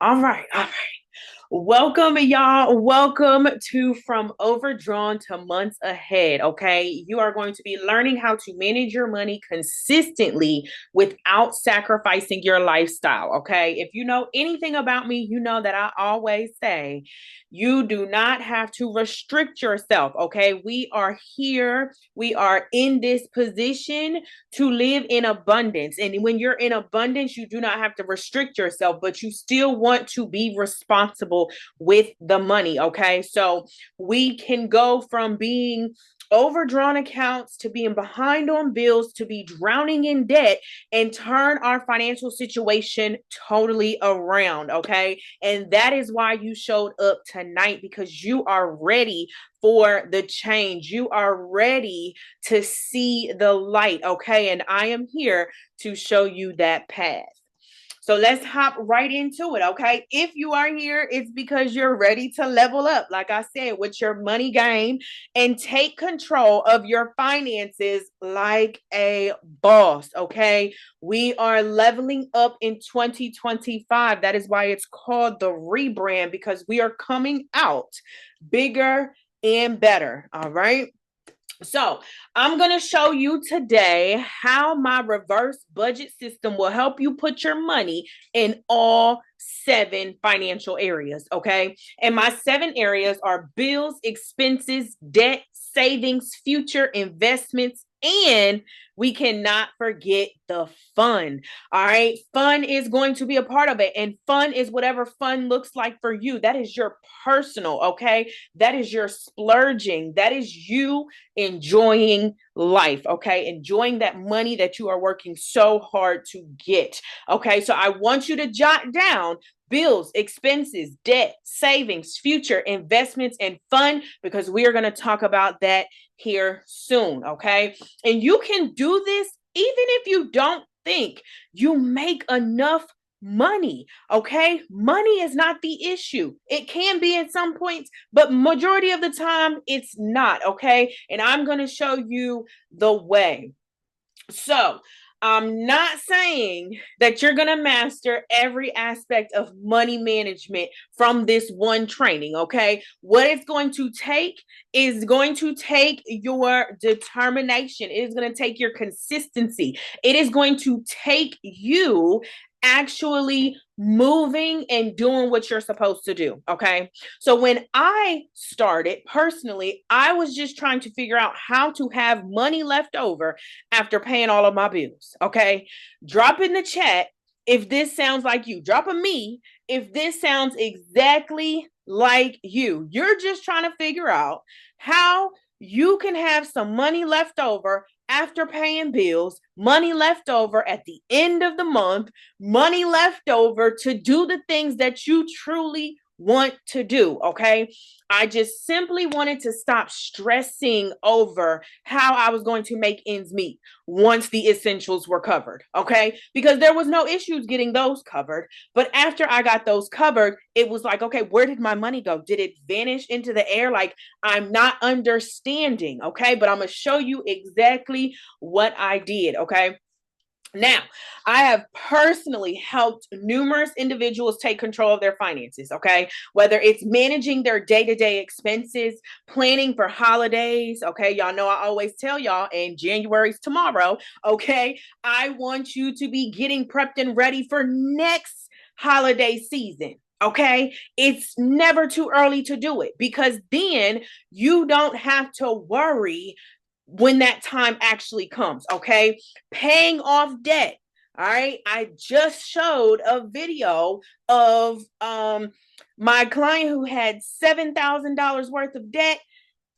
All right, all right. Welcome, y'all. Welcome to From Overdrawn to Months Ahead. Okay. You are going to be learning how to manage your money consistently without sacrificing your lifestyle. Okay. If you know anything about me, you know that I always say you do not have to restrict yourself. Okay. We are here, we are in this position to live in abundance. And when you're in abundance, you do not have to restrict yourself, but you still want to be responsible with the money. Okay. So we can go from being overdrawn accounts to being behind on bills to be drowning in debt and turn our financial situation totally around. Okay. And that is why you showed up tonight, because you are ready for the change. You are ready to see the light. Okay. And I am here to show you that path. So let's hop right into it. Okay. If you are here, it's because you're ready to level up, like I said, with your money game and take control of your finances like a boss. Okay. We are leveling up in 2025. That is why it's called the rebrand, because we are coming out bigger and better. All right. So I'm going to show you today how my reverse budget system will help you put your money in all 7 financial areas. Okay. And my 7 areas are bills, expenses, debt, savings, future investments, and we cannot forget the fun. All right. Fun is going to be a part of it. And fun is whatever fun looks like for you. That is your personal. Okay. That is your splurging. That is you enjoying life. Okay. Enjoying that money that you are working so hard to get. Okay. So I want you to jot down bills, expenses, debt, savings, future investments, and fun, because we are going to talk about that here soon. Okay. And you can do this even if you don't think you make enough money. Okay. Money is not the issue. It can be at some points, but majority of the time it's not. Okay. And I'm going to show you the way. So I'm not saying that you're going to master every aspect of money management from this one training. Okay. What it's going to take is going to take your determination. It is going to take your consistency. It is going to take you actually moving and doing what you're supposed to do. Okay. So when I started personally, I was just trying to figure out how to have money left over after paying all of my bills. Okay. Drop in the chat if this sounds like you. Drop a me if this sounds exactly like you. You're just trying to figure out how you can have some money left over after paying bills, money left over at the end of the month, money left over to do the things that you truly want to do. Okay. I just simply wanted to stop stressing over how I was going to make ends meet once the essentials were covered. Okay. Because there was no issues getting those covered. But after I got those covered, it was like, okay, where did my money go? Did it vanish into the air? Like, I'm not understanding. Okay. But I'm going to show you exactly what I did. Okay. Now, I have personally helped numerous individuals take control of their finances, okay? Whether it's managing their day-to-day expenses, planning for holidays, okay? Y'all know I always tell y'all, and January's tomorrow, okay? I want you to be getting prepped and ready for next holiday season. Okay, it's never too early to do it, because then you don't have to worry when that time actually comes. Okay, paying off debt. All right, I just showed a video of my client who had $7,000 worth of debt,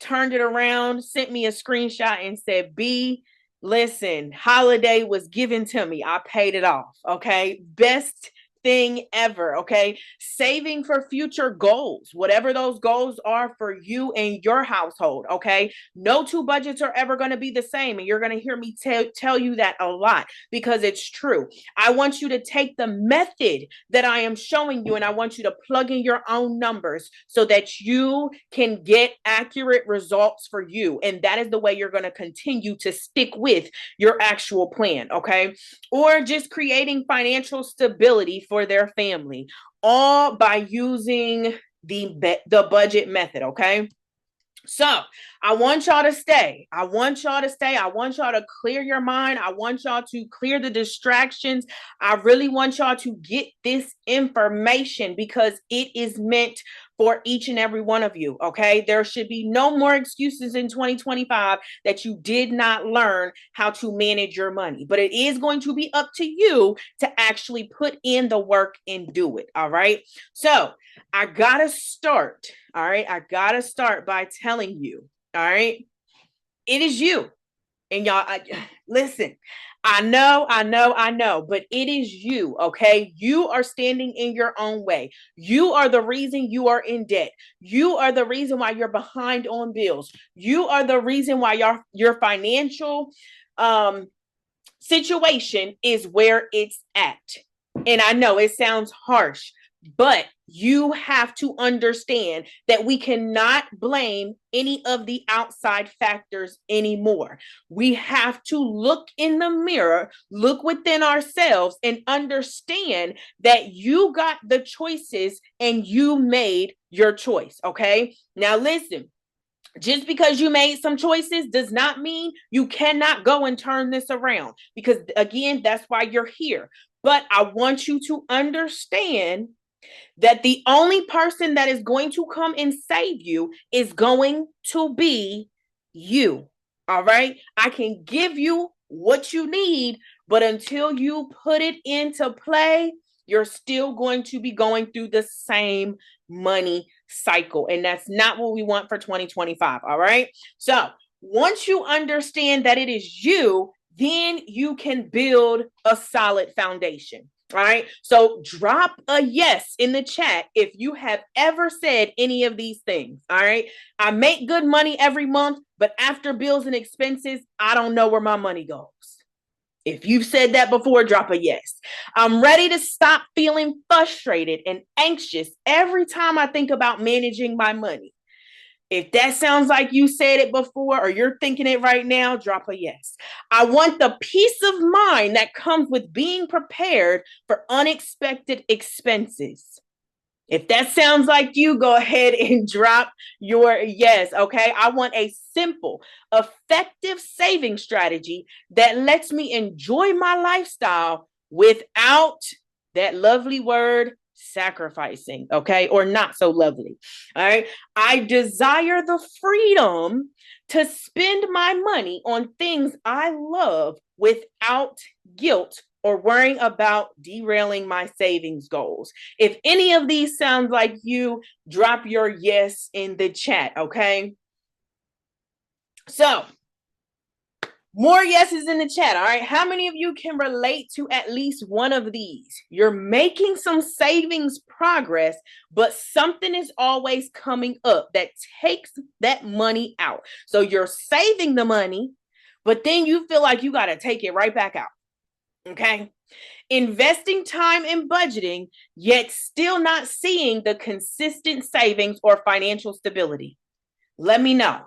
turned it around, sent me a screenshot and said, B, listen, holiday was given to me, I paid it off. Okay, best thing ever. Okay, saving for future goals, whatever those goals are for you and your household. Okay, no two budgets are ever going to be the same, and you're going to hear me tell you that a lot, because it's true. I want you to take the method that I am showing you, and I want you to plug in your own numbers so that you can get accurate results for you. And that is the way you're going to continue to stick with your actual plan. Okay, or just creating financial stability for their family, all by using the budget method, okay? So I want y'all to stay. I want y'all to clear your mind. I want y'all to clear the distractions. I really want y'all to get this information because it is meant for each and every one of you. Okay. There should be no more excuses in 2025 that you did not learn how to manage your money, but it is going to be up to you to actually put in the work and do it. All right. So I gotta start. All right. I gotta start by telling you, all right, it is you. And y'all, listen, I know, but it is you, okay? You are standing in your own way. You are the reason you are in debt. You are the reason why you're behind on bills. You are the reason why your financial situation is where it's at. And I know it sounds harsh, but you have to understand that we cannot blame any of the outside factors anymore. We have to look in the mirror, look within ourselves, and understand that you got the choices and you made your choice. Okay. Now, listen. Just because you made some choices does not mean you cannot go and turn this around, because again, that's why you're here. But I want you to understand that the only person that is going to come and save you is going to be you. All right. I can give you what you need, but until you put it into play, you're still going to be going through the same money cycle. And that's not what we want for 2025. All right. So once you understand that it is you, then you can build a solid foundation. All right. So drop a yes in the chat if you have ever said any of these things. All right. I make good money every month, but after bills and expenses, I don't know where my money goes. If you've said that before, drop a yes. I'm ready to stop feeling frustrated and anxious every time I think about managing my money. If that sounds like you said it before or you're thinking it right now, drop a yes. I want the peace of mind that comes with being prepared for unexpected expenses. If that sounds like you, go ahead and drop your yes, okay? I want a simple, effective saving strategy that lets me enjoy my lifestyle without that lovely word, sacrificing, okay? Or not so lovely, all right? I desire the freedom to spend my money on things I love without guilt or worrying about derailing my savings goals. If any of these sound like you, drop your yes in the chat, okay? So, more yeses in the chat, all right? How many of you can relate to at least one of these? You're making some savings progress, but something is always coming up that takes that money out. So you're saving the money, but then you feel like you got to take it right back out, okay? Investing time in budgeting, yet still not seeing the consistent savings or financial stability. Let me know.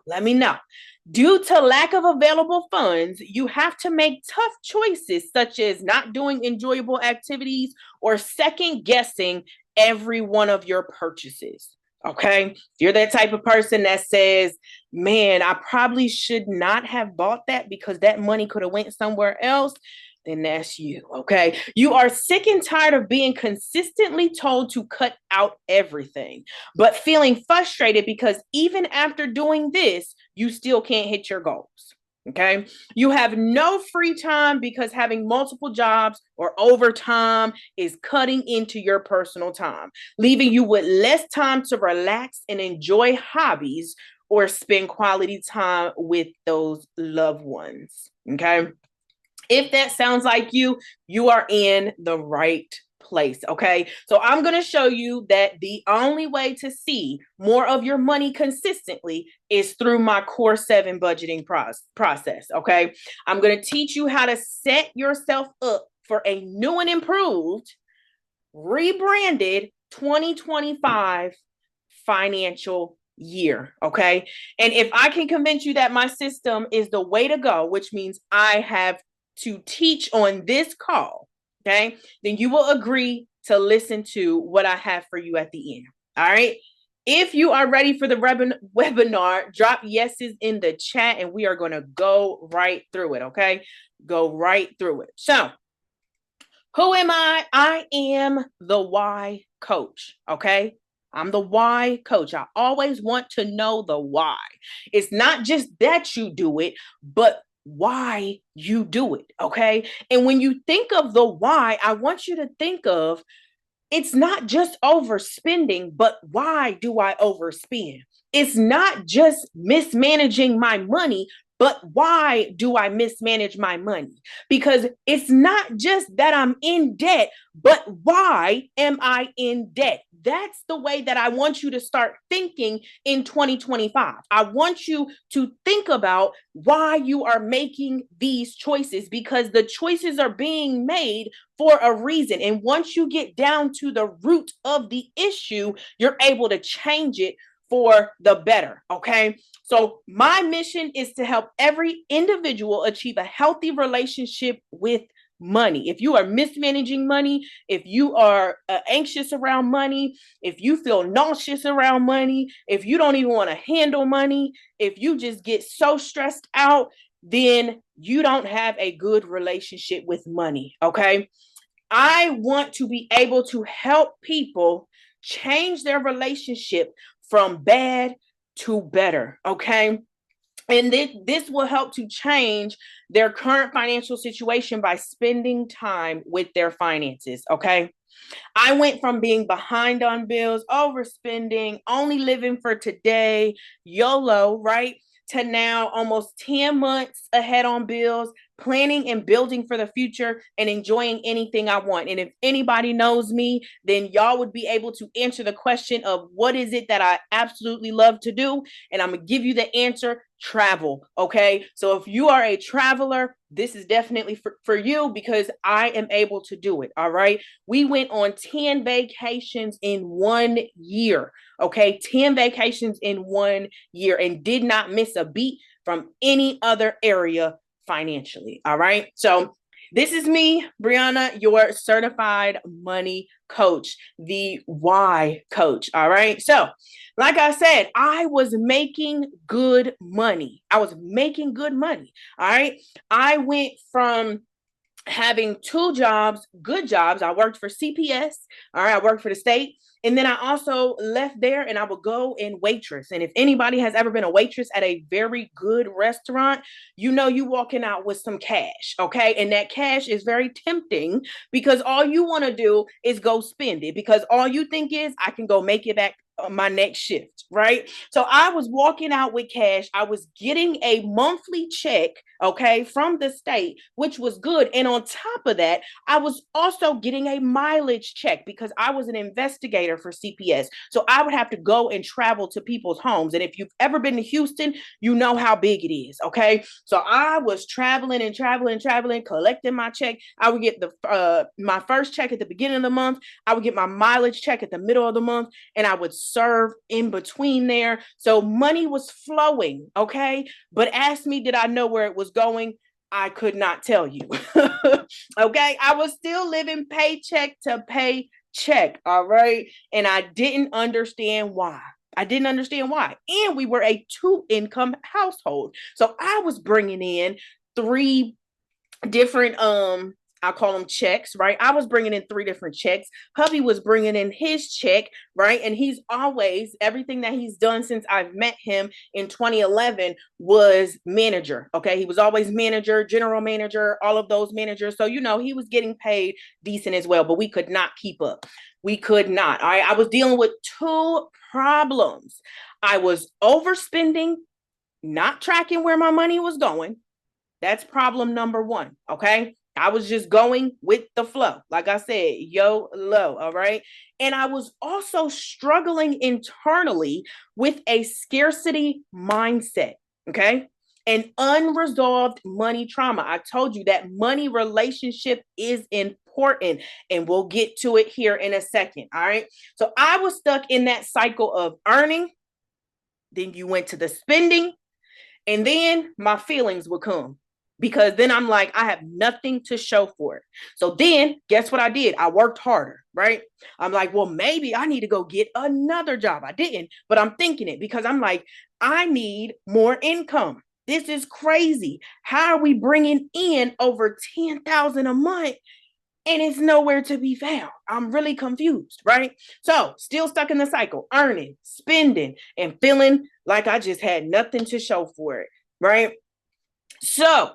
Due to lack of available funds, you have to make tough choices such as not doing enjoyable activities or second guessing every one of your purchases. Okay. If you're that type of person that says, man, I probably should not have bought that because that money could have went somewhere else, then that's you, okay? You are sick and tired of being consistently told to cut out everything, but feeling frustrated because even after doing this, you still can't hit your goals, okay? You have no free time because having multiple jobs or overtime is cutting into your personal time, leaving you with less time to relax and enjoy hobbies or spend quality time with those loved ones, okay? If that sounds like you, you are in the right place, okay? So I'm going to show you that the only way to see more of your money consistently is through my Core 7 budgeting process, okay? I'm going to teach you how to set yourself up for a new and improved, rebranded 2025 financial year, okay? And if I can convince you that my system is the way to go, which means I have to teach on this call, okay, then you will agree to listen to what I have for you at the end. All right. If you are ready for the webinar, drop yeses in the chat and we are going to go right through it. Okay. Go right through it. So, who am I? I am the why coach. Okay. I'm the why coach. I always want to know the why. It's not just that you do it, but why you do it. Okay. And when you think of the why, I want you to think of it's not just overspending, but why do I overspend? It's not just mismanaging my money, but why do I mismanage my money? Because it's not just that I'm in debt, but why am I in debt? That's the way that I want you to start thinking in 2025. I want you to think about why you are making these choices because the choices are being made for a reason. And once you get down to the root of the issue, you're able to change it for the better. Okay. So my mission is to help every individual achieve a healthy relationship with money. If you are mismanaging money, if you are anxious around money, if you feel nauseous around money, if you don't even want to handle money, if you just get so stressed out, then you don't have a good relationship with money. Okay. I want to be able to help people change their relationship from bad to better. Okay. And this will help to change their current financial situation by spending time with their finances. Okay. I went from being behind on bills, overspending, only living for today, YOLO, right? To now almost 10 months ahead on bills, planning and building for the future and enjoying anything I want. And if anybody knows me, then y'all would be able to answer the question of what is it that I absolutely love to do? And I'm going to give you the answer: travel. Okay. So if you are a traveler, this is definitely for you because I am able to do it. All right. We went on 10 vacations in 1 year. Okay. 10 vacations in 1 year and did not miss a beat from any other area financially. All right. So this is me, Brianna, your certified money coach, the why coach. All right. So, like I said, I was making good money. All right. I went from having 2 jobs, good jobs. I worked for CPS. All right. I worked for the state. And then I also left there and I would go and waitress. And if anybody has ever been a waitress at a very good restaurant, you know you walking out with some cash, okay? And that cash is very tempting because all you want to do is go spend it because all you think is I can go make it back on my next shift, right? So I was walking out with cash. I was getting a monthly check, okay, from the state, which was good. And on top of that, I was also getting a mileage check because I was an investigator for CPS. So I would have to go and travel to people's homes. And if you've ever been to Houston, you know how big it is. Okay. So I was traveling, collecting my check. I would get my first check at the beginning of the month. I would get my mileage check at the middle of the month, and I would serve in between there. So money was flowing. Okay. But ask me, did I know where it was going? I could not tell you. Okay. I was still living paycheck to paycheck. All right. And I didn't understand why. And we were a 2-income household. So I was bringing in 3 different I call them checks, right? I was bringing in 3 different checks. Hubby was bringing in his check, right? And he's always, everything that he's done since I've met him in 2011 was manager. Okay. He was always manager, general manager, all of those managers. So, you know, he was getting paid decent as well, but we could not keep up. We could not. All right. I was dealing with 2 problems. I was overspending, not tracking where my money was going. That's problem number 1. Okay. I was just going with the flow. Like I said, YOLO. All right. And I was also struggling internally with a scarcity mindset. Okay. An unresolved money trauma. I told you that money relationship is important, and we'll get to it here in a second. All right. So I was stuck in that cycle of earning. Then you went to the spending, and then my feelings would come. because then I'm like, I have nothing to show for it. So then guess what I did? I worked harder, right? I'm like, well, maybe I need to go get another job. I didn't, but I'm thinking it because I'm like, I need more income. This is crazy. How are we bringing in over 10,000 a month and it's nowhere to be found? I'm really confused, right? So still stuck in the cycle, earning, spending, and feeling like I just had nothing to show for it, right? So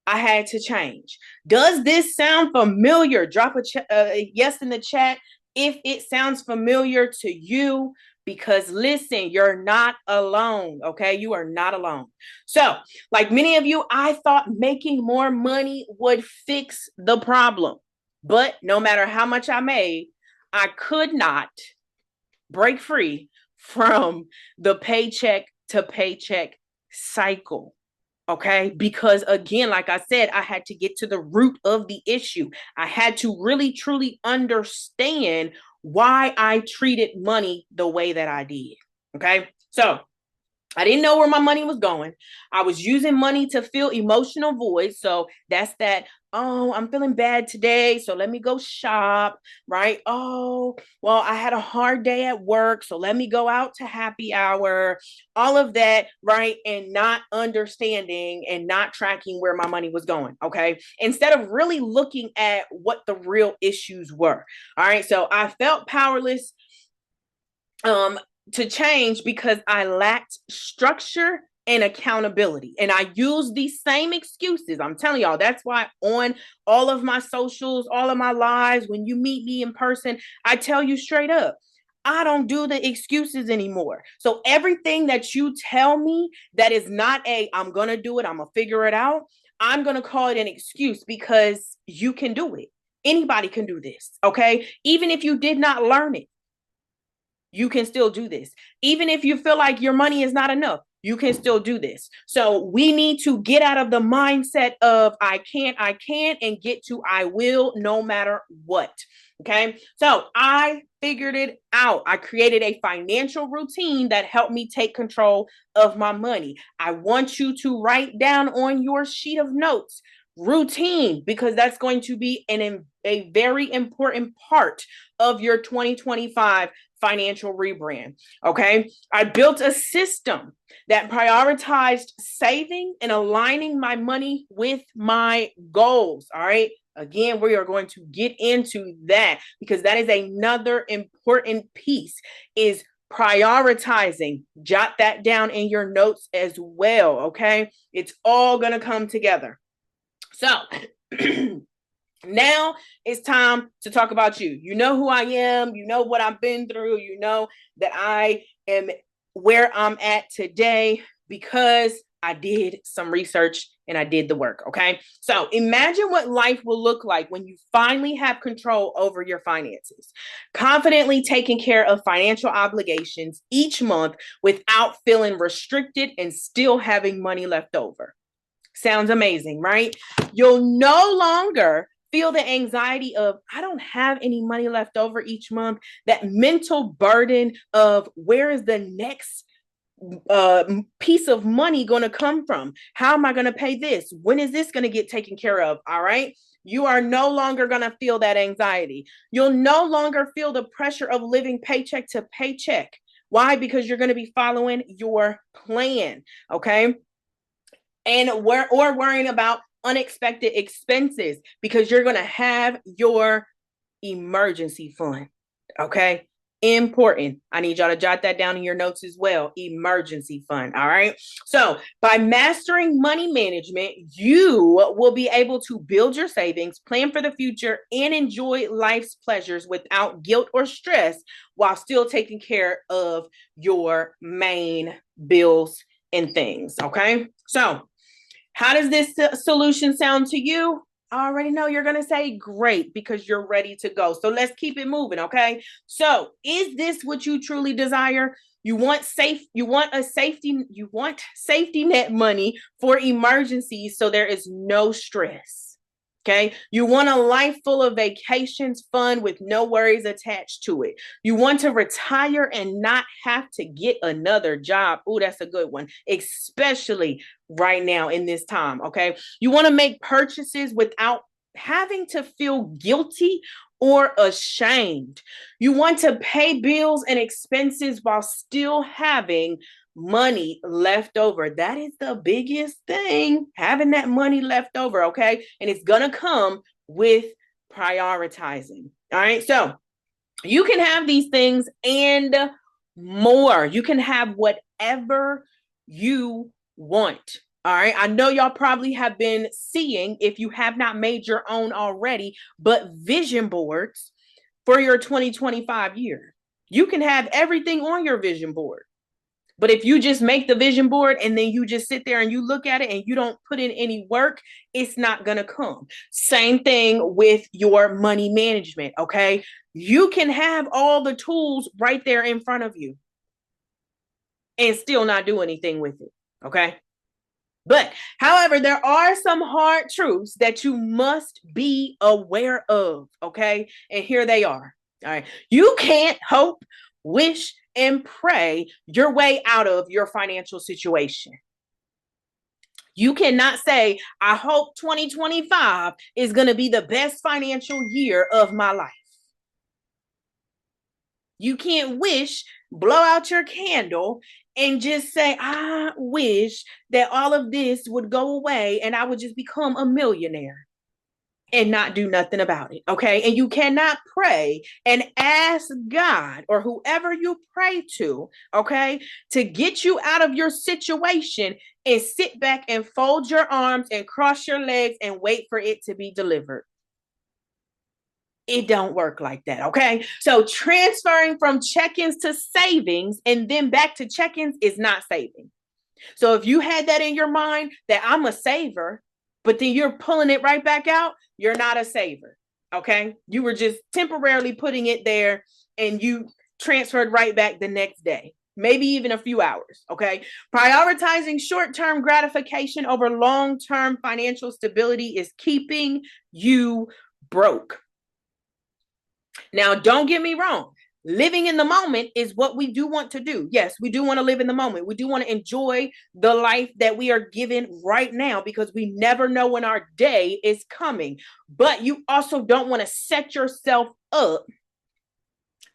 I had to change. Does this sound familiar? Drop a yes in the chat if it sounds familiar to you, because listen, you're not alone, okay? You are not alone. So, like many of you, I thought making more money would fix the problem. But no matter how much I made, I could not break free from the paycheck to paycheck cycle. Okay. Because again, like I said, I had to get to the root of the issue. I had to really, truly understand why I treated money the way that I did. Okay. So I didn't know where my money was going. I was using money to fill emotional voids. So that's that. Oh, I'm feeling bad today, so let me go shop, right? Oh, well, I had a hard day at work, so let me go out to happy hour. All of that, right? And not understanding and not tracking where my money was going, okay? Instead of really looking at what the real issues were. All right. So I felt powerless. To change because I lacked structure and accountability. And I use these same excuses. I'm telling y'all, that's why on all of my socials, all of my lives, when you meet me in person, I tell you straight up, I don't do the excuses anymore. So everything that you tell me that is not I'm going to do it, I'm going to figure it out, I'm going to call it an excuse because you can do it. Anybody can do this, okay? Even if you did not learn it, you can still do this. Even if you feel like your money is not enough, you can still do this. So we need to get out of the mindset of I can't, and get to I will no matter what. Okay. So I figured it out. I created a financial routine that helped me take control of my money. I want you to write down on your sheet of notes routine, because that's going to be a very important part of your 2025 financial rebrand. Okay. I built a system that prioritized saving and aligning my money with my goals. All right. Again, we are going to get into that because that is another important piece, is prioritizing. Jot that down in your notes as well. Okay. It's all going to come together. So now it's time to talk about you. You know who I am. You know what I've been through. You know that I am where I'm at today because I did some research and I did the work. Okay. So imagine what life will look like when you finally have control over your finances, confidently taking care of financial obligations each month without feeling restricted and still having money left over. Sounds amazing, right? You'll no longer feel the anxiety of, I don't have any money left over each month, that mental burden of where is the next piece of money going to come from? How am I going to pay this? When is this going to get taken care of? All right. You are no longer going to feel that anxiety. You'll no longer feel the pressure of living paycheck to paycheck. Why? Because you're going to be following your plan. Okay. And worrying about unexpected expenses, because you're going to have your emergency fund. Okay. Important. I need y'all to jot that down in your notes as well. Emergency fund. All right. So by mastering money management, you will be able to build your savings, plan for the future, and enjoy life's pleasures without guilt or stress, while still taking care of your main bills and things. Okay. So how does this solution sound to you? I already know you're going to say great, because you're ready to go. So let's keep it moving. Okay. So is this what you truly desire? You want safety net money for emergencies, so there is no stress. Okay. You want a life full of vacations, fun with no worries attached to it. You want to retire and not have to get another job. Oh, that's a good one, especially right now in this time. Okay. You want to make purchases without having to feel guilty or ashamed. You want to pay bills and expenses while still having money left over. That is the biggest thing, having that money left over. Okay. And it's going to come with prioritizing. All right. So you can have these things and more. You can have whatever you want. All right. I know y'all probably have been seeing, if you have not made your own already, but vision boards for your 2025 year. You can have everything on your vision board. But if you just make the vision board and then you just sit there and you look at it and you don't put in any work, it's not going to come. Same thing with your money management. Okay. You can have all the tools right there in front of you and still not do anything with it. Okay. But however, there are some hard truths that you must be aware of. Okay. And here they are. All right. You can't hope, wish, and pray your way out of your financial situation. You cannot say, I hope 2025 is going to be the best financial year of my life. You can't wish, blow out your candle, and just say, I wish that all of this would go away and I would just become a millionaire and not do nothing about it. Okay. And you cannot pray and ask God or whoever you pray to, okay, to get you out of your situation and sit back and fold your arms and cross your legs and wait for it to be delivered. It don't work like that. Okay. So transferring from check-ins to savings and then back to check-ins is not saving. So if you had that in your mind that I'm a saver, but then you're pulling it right back out, you're not a saver. Okay. You were just temporarily putting it there and you transferred right back the next day, maybe even a few hours. Okay. Prioritizing short-term gratification over long-term financial stability is keeping you broke. Now, don't get me wrong. Living in the moment is what we do want to do. Yes, we do want to live in the moment. We do want to enjoy the life that we are given right now because we never know when our day is coming. But you also don't want to set yourself up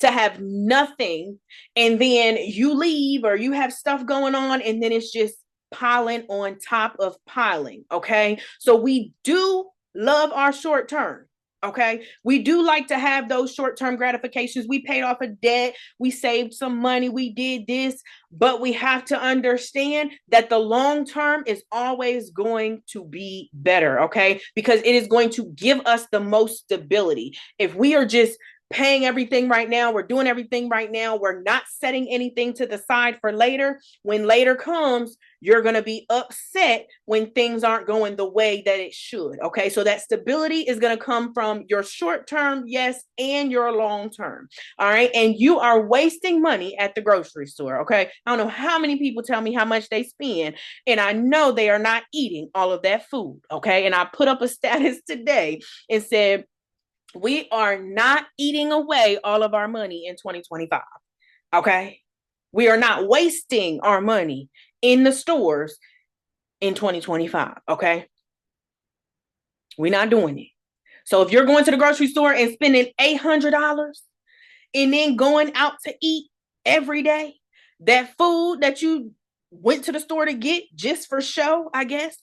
to have nothing and then you leave or you have stuff going on and then it's just piling on top of piling. Okay. So we do love our short term. Okay. We do like to have those short-term gratifications. We paid off a debt. We saved some money. We did this, but we have to understand that the long term is always going to be better. Okay. Because it is going to give us the most stability. If we are just paying everything right now, we're doing everything right now, we're not setting anything to the side for later. When later comes, you're going to be upset when things aren't going the way that it should. Okay. So that stability is going to come from your short term, yes, and your long term. All right. And you are wasting money at the grocery store. Okay. I don't know how many people tell me how much they spend, and I know they are not eating all of that food. Okay. And I put up a status today and said, we are not eating away all of our money in 2025. Okay. We are not wasting our money in the stores in 2025. Okay. We're not doing it. So if you're going to the grocery store and spending $800 and then going out to eat every day, that food that you went to the store to get just for show, I guess,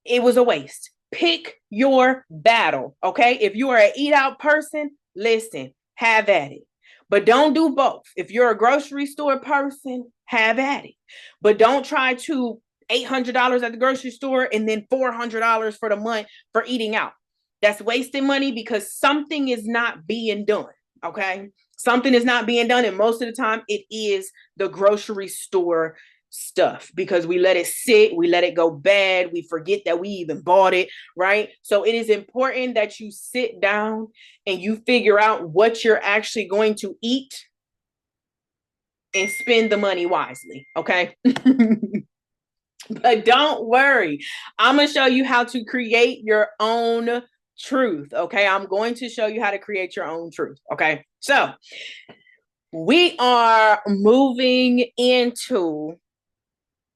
it was a waste. Pick your battle, okay? If you are an eat out person, listen, have at it. But don't do both. If you're a grocery store person, have at it. But don't try to $800 at the grocery store and then $400 for the month for eating out. That's wasting money because something is not being done, okay? Something is not being done, and most of the time it is the grocery store stuff because we let it sit, we let it go bad, we forget that we even bought it, right? So it is important that you sit down and you figure out what you're actually going to eat and spend the money wisely, okay? But don't worry, I'm gonna show you how to create your own truth. Okay. I'm going to show you how to create your own truth. Okay. So we are moving into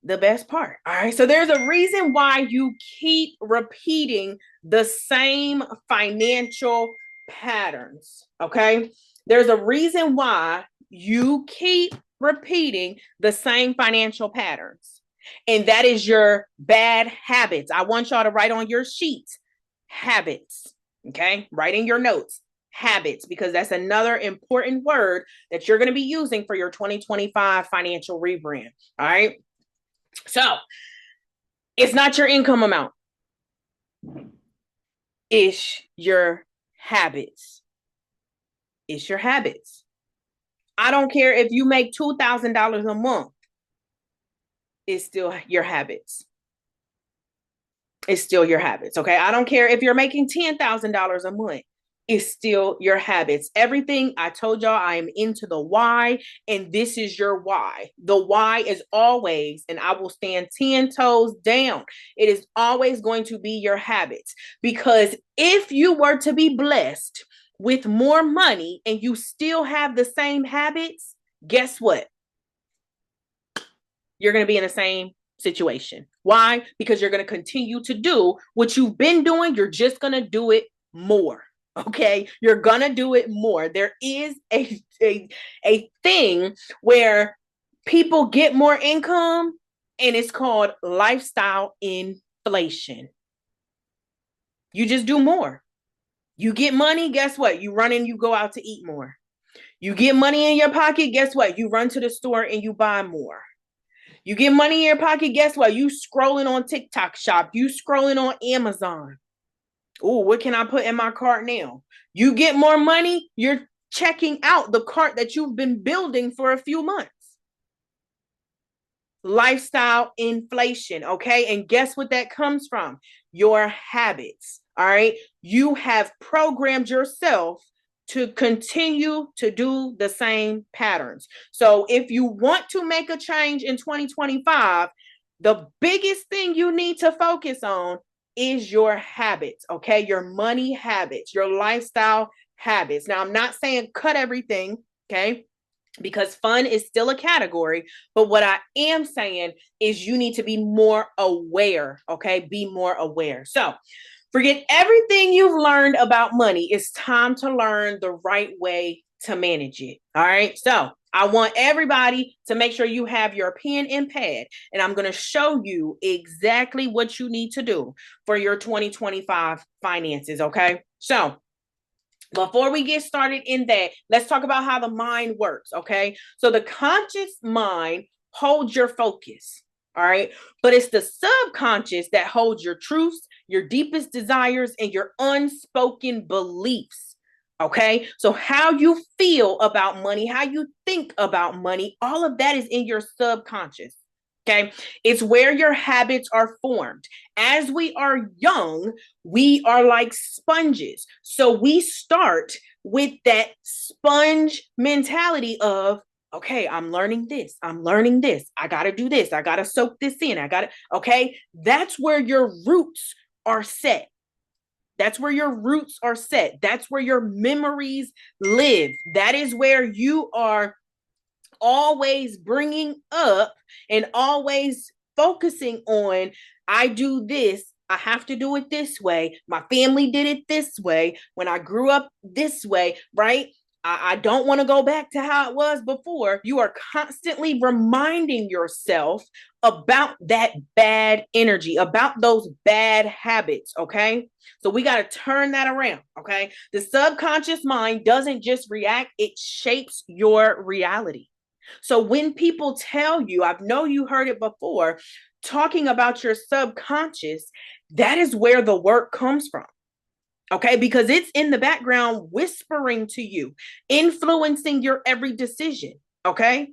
the best part. All right. So there's a reason why you keep repeating the same financial patterns. Okay. There's a reason why you keep repeating the same financial patterns. And that is your bad habits. I want y'all to write on your sheets habits. Okay. Write in your notes habits, because that's another important word that you're going to be using for your 2025 financial rebrand. All right. So it's not your income amount. It's your habits. It's your habits. I don't care if you make $2,000 a month. It's still your habits. It's still your habits. Okay. I don't care if you're making $10,000 a month. It's still your habits. Everything I told y'all, I am into the why, and this is your why. The why is always, and I will stand 10 toes down, it is always going to be your habits. Because if you were to be blessed with more money and you still have the same habits, guess what? You're going to be in the same situation. Why? Because you're going to continue to do what you've been doing. You're just going to do it more. Okay, you're gonna do it more. There is a thing where people get more income, and it's called lifestyle inflation. You just do more. You get money, guess what? You run and you go out to eat more. You get money in your pocket, guess what? You run to the store and you buy more. You get money in your pocket, guess what? You scrolling on TikTok shop. You scrolling on Amazon. Oh, what can I put in my cart now? You get more money, you're checking out the cart that you've been building for a few months. Lifestyle inflation, okay? And guess what that comes from? Your habits, all right? You have programmed yourself to continue to do the same patterns. So if you want to make a change in 2025, the biggest thing you need to focus on is your habits, okay? Your money habits, your lifestyle habits. Now, I'm not saying cut everything, okay? Because fun is still a category. But what I am saying is you need to be more aware, okay? Be more aware. So forget everything you've learned about money. It's time to learn the right way to manage it, all right? So I want everybody to make sure you have your pen and pad, and I'm going to show you exactly what you need to do for your 2025 finances, okay? So before we get started in that, let's talk about how the mind works, okay? So the conscious mind holds your focus, all right? But it's the subconscious that holds your truths, your deepest desires, and your unspoken beliefs. Okay, so how you feel about money, how you think about money, all of that is in your subconscious. Okay, it's where your habits are formed. As we are young, we are like sponges. So we start with that sponge mentality of, okay, I'm learning this. I'm learning this. I got to do this. I got to soak this in. Okay, that's where your roots are set. That's where your roots are set. That's where your memories live. That is where you are always bringing up and always focusing on, I do this. I have to do it this way. My family did it this way. When I grew up this way, right? I don't want to go back to how it was before. You are constantly reminding yourself about that bad energy, about those bad habits, okay? So we got to turn that around, okay? The subconscious mind doesn't just react, it shapes your reality. So when people tell you, I know you heard it before, talking about your subconscious, that is where the work comes from. Okay, because it's in the background whispering to you, influencing your every decision. Okay.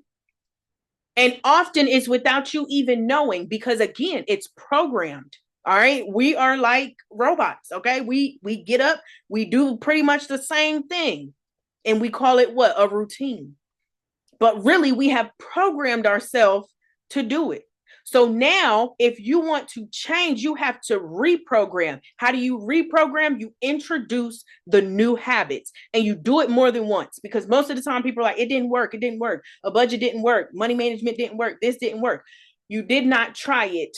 And often it's without you even knowing, because again, it's programmed. All right. We are like robots. Okay. We get up, we do pretty much the same thing. And we call it what? A routine. But really, we have programmed ourselves to do it. So now if you want to change, you have to reprogram. How do you reprogram? You introduce the new habits and you do it more than once, because most of the time people are like, it didn't work. It didn't work. A budget didn't work. Money management didn't work. This didn't work. You did not try it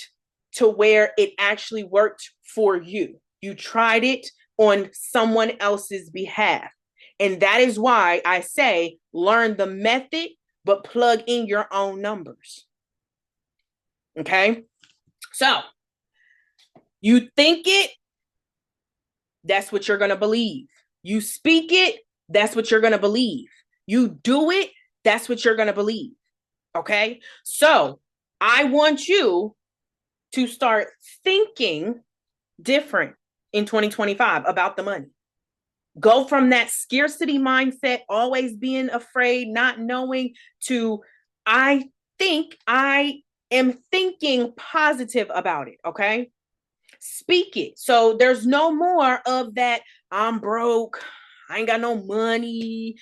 to where it actually worked for you. You tried it on someone else's behalf. And that is why I say learn the method, but plug in your own numbers. Okay? So you think it, that's what you're going to believe. You speak it, that's what you're going to believe. You do it, that's what you're going to believe. Okay? So I want you to start thinking different in 2025 about the money. Go from that scarcity mindset, always being afraid, not knowing, to I think I am thinking positive about it. Okay. Speak it. So there's no more of that. I'm broke. I ain't got no money.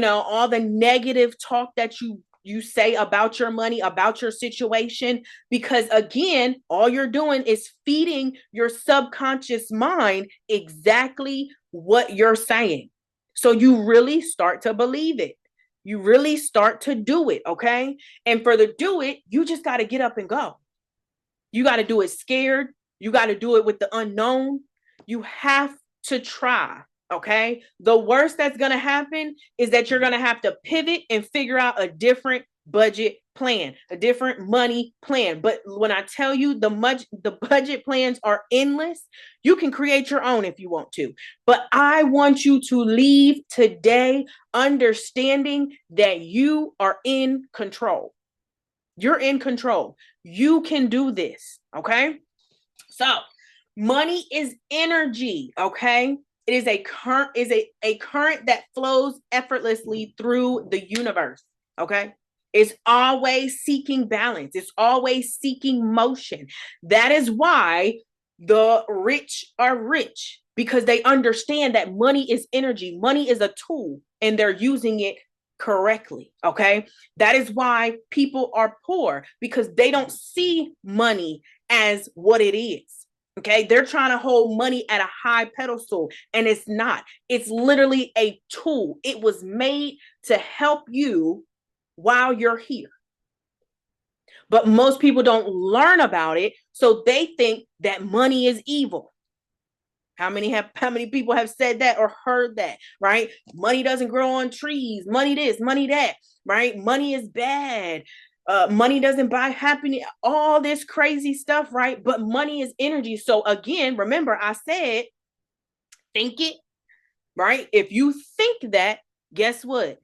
All the negative talk that you say about your money, about your situation, because again, all you're doing is feeding your subconscious mind exactly what you're saying. So you really start to believe it. You really start to do it. Okay. And for the do it, you just got to get up and go. You got to do it scared. You got to do it with the unknown. You have to try. Okay. The worst that's going to happen is that you're going to have to pivot and figure out a different budget plan, a different money plan. But when I tell you the budget plans are endless, you can create your own if you want to. But I want you to leave today understanding that you are in control. You're in control. You can do this. Okay. So money is energy. Okay. It is a current that flows effortlessly through the universe. Okay. It's always seeking balance. It's always seeking motion. That is why the rich are rich, because they understand that money is energy. Money is a tool and they're using it correctly. Okay. That is why people are poor, because they don't see money as what it is. Okay. They're trying to hold money at a high pedestal, and it's not. It's literally a tool. It was made to help you while you're here. But most people don't learn about it, so they think that money is evil. How many people have said that or heard that, right? Money doesn't grow on trees. Money this, money that, right? Money is bad. Money doesn't buy happiness, all this crazy stuff, right? But money is energy. So again, remember I said, think it, right? If you think that, guess what?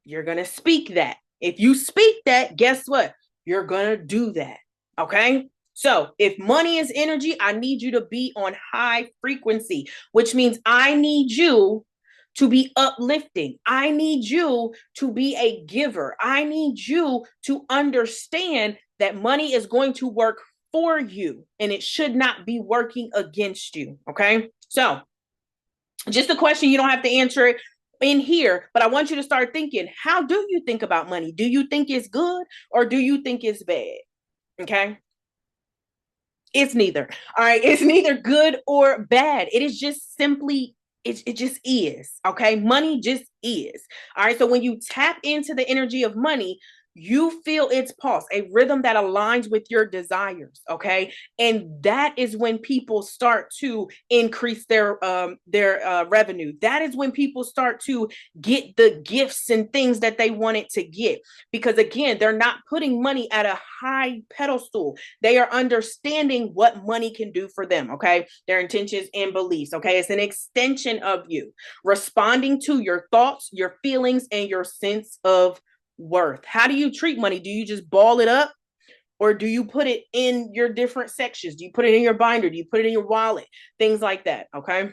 You're going to speak that. If you speak that, guess what? You're going to do that. Okay. So if money is energy, I need you to be on high frequency, which means I need you to be uplifting. I need you to be a giver. I need you to understand that money is going to work for you and it should not be working against you. Okay. So just a question, you don't have to answer it in here, but I want you to start thinking, how do you think about money? Do you think it's good or do you think it's bad? Okay. It's neither. All right. It's neither good or bad. It is just simply, it just is. Okay. Money just is. All right. So when you tap into the energy of money, you feel its pulse, a rhythm that aligns with your desires. Okay. And that is when people start to increase their revenue. That is when people start to get the gifts and things that they wanted to get. Because again, they're not putting money at a high pedestal. They are understanding what money can do for them. Okay. Their intentions and beliefs. Okay. It's an extension of you responding to your thoughts, your feelings, and your sense of worth. How do you treat money? Do you just ball it up, or do you put it in your different sections? Do you put it in your binder? Do you put it in your wallet? Things like that. Okay.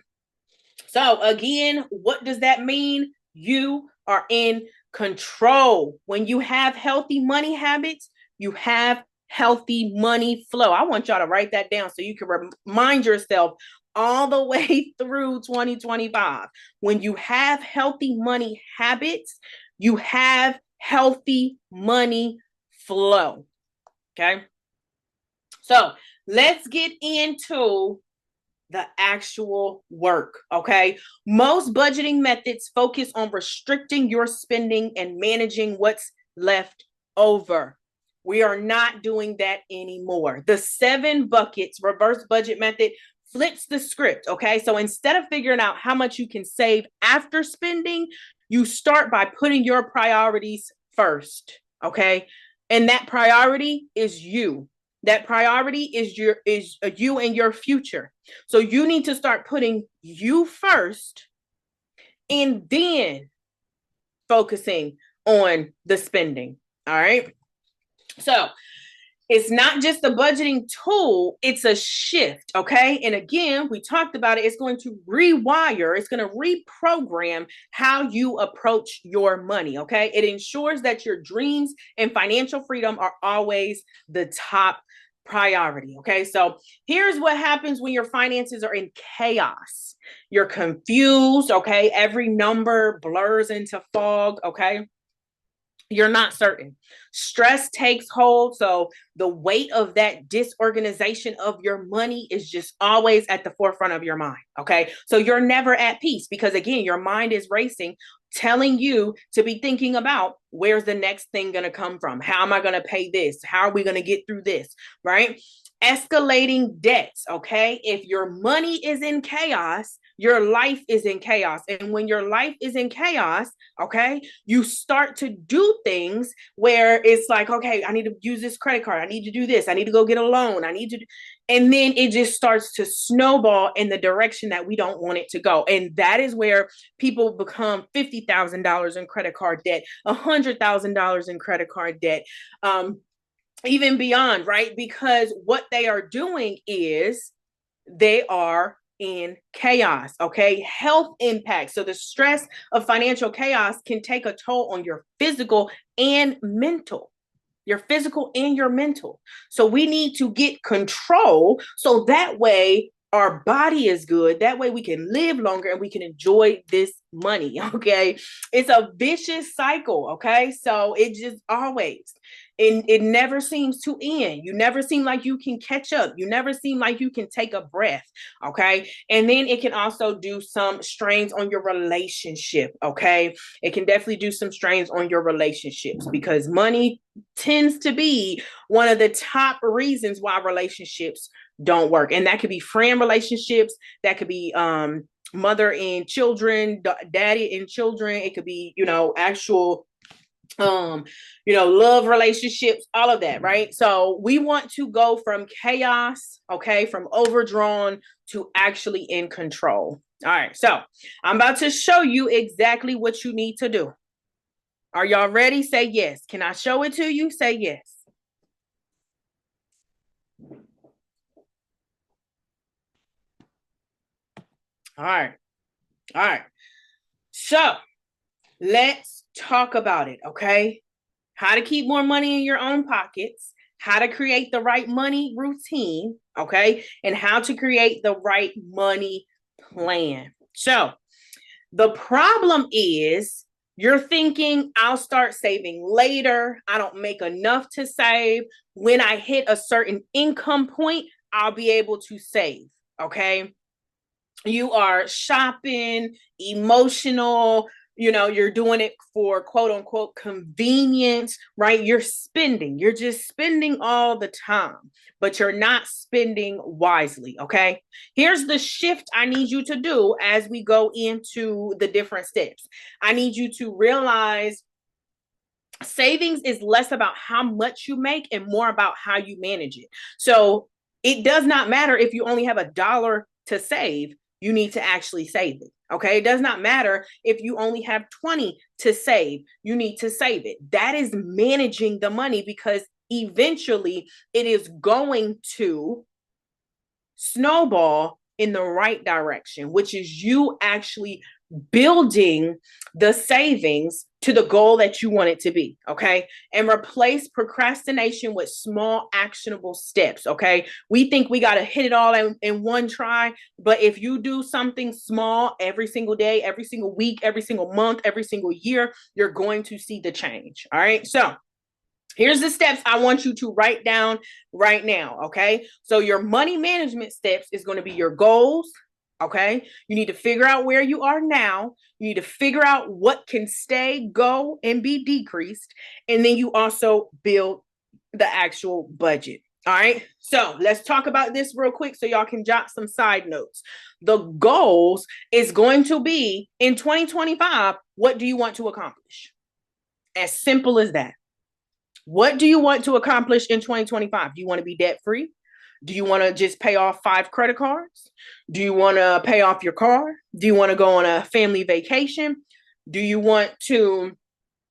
So again, what does that mean? You are in control. When you have healthy money habits, you have healthy money flow. I want y'all to write that down so you can remind yourself all the way through 2025. When you have healthy money habits, you have healthy money flow. Okay. So let's get into the actual work, okay? Most budgeting methods focus on restricting your spending and managing what's left over. We are not doing that anymore. The 7 buckets reverse budget method flips the script, okay? So instead of figuring out how much you can save after spending, you start by putting your priorities first, okay? And that priority is you. That priority is you and your future. So you need to start putting you first and then focusing on the spending. All right. So it's not just a budgeting tool, it's a shift. Okay. And again, we talked about it. It's going to rewire, it's going to reprogram how you approach your money. Okay. It ensures that your dreams and financial freedom are always the top priority. Okay. So here's what happens when your finances are in chaos. You're confused. Okay. Every number blurs into fog. Okay. You're not certain. Stress takes hold. So the weight of that disorganization of your money is just always at the forefront of your mind. Okay. So you're never at peace because, again, your mind is racing, telling you to be thinking about where's the next thing going to come from? How am I going to pay this? How are we going to get through this? Right. Escalating debts. Okay. If your money is in chaos, your life is in chaos. And when your life is in chaos, okay, you start to do things where it's like, okay, I need to use this credit card. I need to do this. I need to go get a loan. I need to, and then it just starts to snowball in the direction that we don't want it to go. And that is where people become $50,000 in credit card debt, $100,000 in credit card debt, even beyond, right? Because what they are doing is they are in chaos. Okay. Health impacts. So the stress of financial chaos can take a toll on your physical and mental. Your physical and your mental. So we need to get control so that way our body is good. That way we can live longer and we can enjoy this money. Okay. It's a vicious cycle. Okay. So it just always, and it never seems to end. You never seem like you can catch up. You never seem like you can take a breath. Okay. And then it can also do some strains on your relationship. Okay. It can definitely do some strains on your relationships because money tends to be one of the top reasons why relationships don't work. And that could be friend relationships, that could be mother and children, daddy and children. It could be, actual love relationships, all of that, right? So we want to go from chaos, okay, from overdrawn to actually in control. All right, so I'm about to show you exactly what you need to do. Are y'all ready? Say yes. Can I show it to you? Say yes. All right. All right. So let's talk about it, okay? How to keep more money in your own pockets, how to create the right money routine, okay? And how to create the right money plan. So the problem is you're thinking, I'll start saving later. I don't make enough to save. When I hit a certain income point, I'll be able to save, okay? You are shopping, emotional, you're doing it for quote unquote convenience, right? You're just spending all the time, but you're not spending wisely. Okay. Here's the shift I need you to do as we go into the different steps. I need you to realize savings is less about how much you make and more about how you manage it. So it does not matter if you only have $1 to save. You need to actually save it. Okay. It does not matter if you only have 20 to save. You need to save it. That is managing the money because eventually it is going to snowball in the right direction, which is you actually building the savings to the goal that you want it to be. Okay. And replace procrastination with small actionable steps. Okay. We think we got to hit it all in one try. But if you do something small every single day, every single week, every single month, every single year, you're going to see the change. All right. So Here's the steps I want you to write down right now, okay? So your money management steps is going to be your goals, okay? You need to figure out where you are now. You need to figure out what can stay, go, and be decreased. And then you also build the actual budget. All right. So let's talk about this real quick so y'all can jot some side notes. The goals is going to be in 2025, what do you want to accomplish? As simple as that. What do you want to accomplish in 2025? Do you want to be debt free? Do you want to just pay off 5 credit cards? Do you want to pay off your car? Do you want to go on a family vacation? Do you want to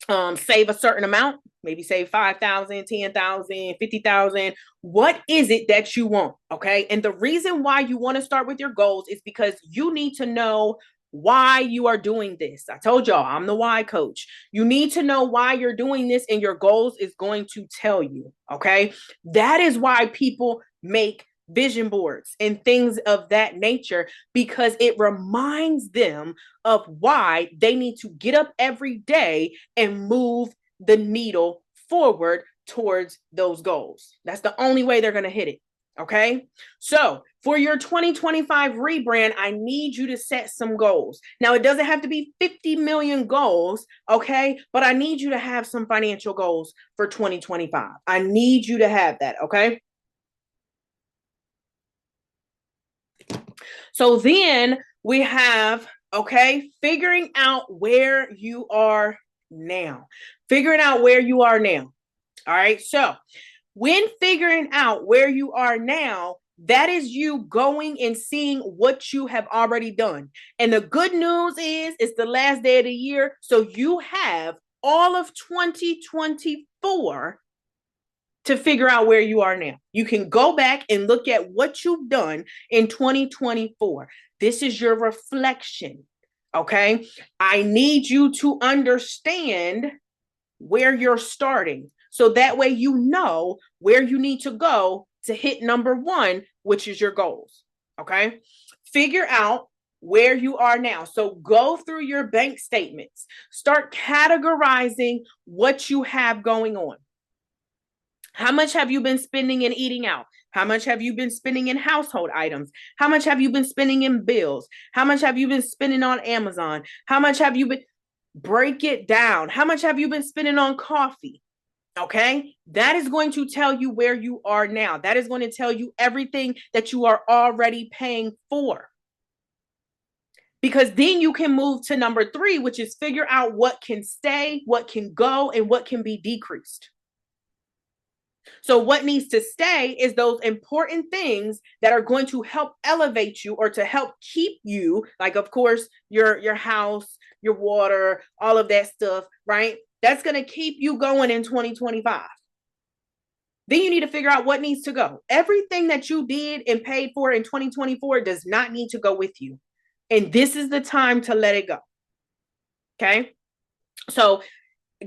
save a certain amount? Maybe save 5,000, 10,000, 50,000. What is it that you want? Okay. And the reason why you want to start with your goals is because you need to know why you are doing this. I told y'all, I'm the why coach. You need to know why you're doing this, and your goals is going to tell you. Okay. That is why people make vision boards and things of that nature, because it reminds them of why they need to get up every day and move the needle forward towards those goals. That's the only way they're going to hit it. Okay. So for your 2025 rebrand, I need you to set some goals. Now, it doesn't have to be 50 million goals. Okay. But I need you to have some financial goals for 2025. I need you to have that. Okay. So then we have, okay, figuring out where you are now. Figuring out where you are now. All right. So when figuring out where you are now, that is you going and seeing what you have already done. And the good news is it's the last day of the year. So you have all of 2024 to figure out where you are now. You can go back and look at what you've done in 2024. This is your reflection. Okay. I need you to understand where you're starting, so that way you know where you need to go to hit number 1, which is your goals. Okay. Figure out where you are now. So go through your bank statements. Start categorizing what you have going on. How much have you been spending in eating out? How much have you been spending in household items? How much have you been spending in bills? How much have you been spending on Amazon? How much have you been... Break it down. How much have you been spending on coffee? Okay. That is going to tell you where you are now. That is going to tell you everything that you are already paying for. Because then you can move to number 3, which is figure out what can stay, what can go, and what can be decreased. So what needs to stay is those important things that are going to help elevate you or to help keep you, like, of course, your house, your water, all of that stuff, right? That's going to keep you going in 2025. Then you need to figure out what needs to go. Everything that you did and paid for in 2024 does not need to go with you. And this is the time to let it go. Okay. So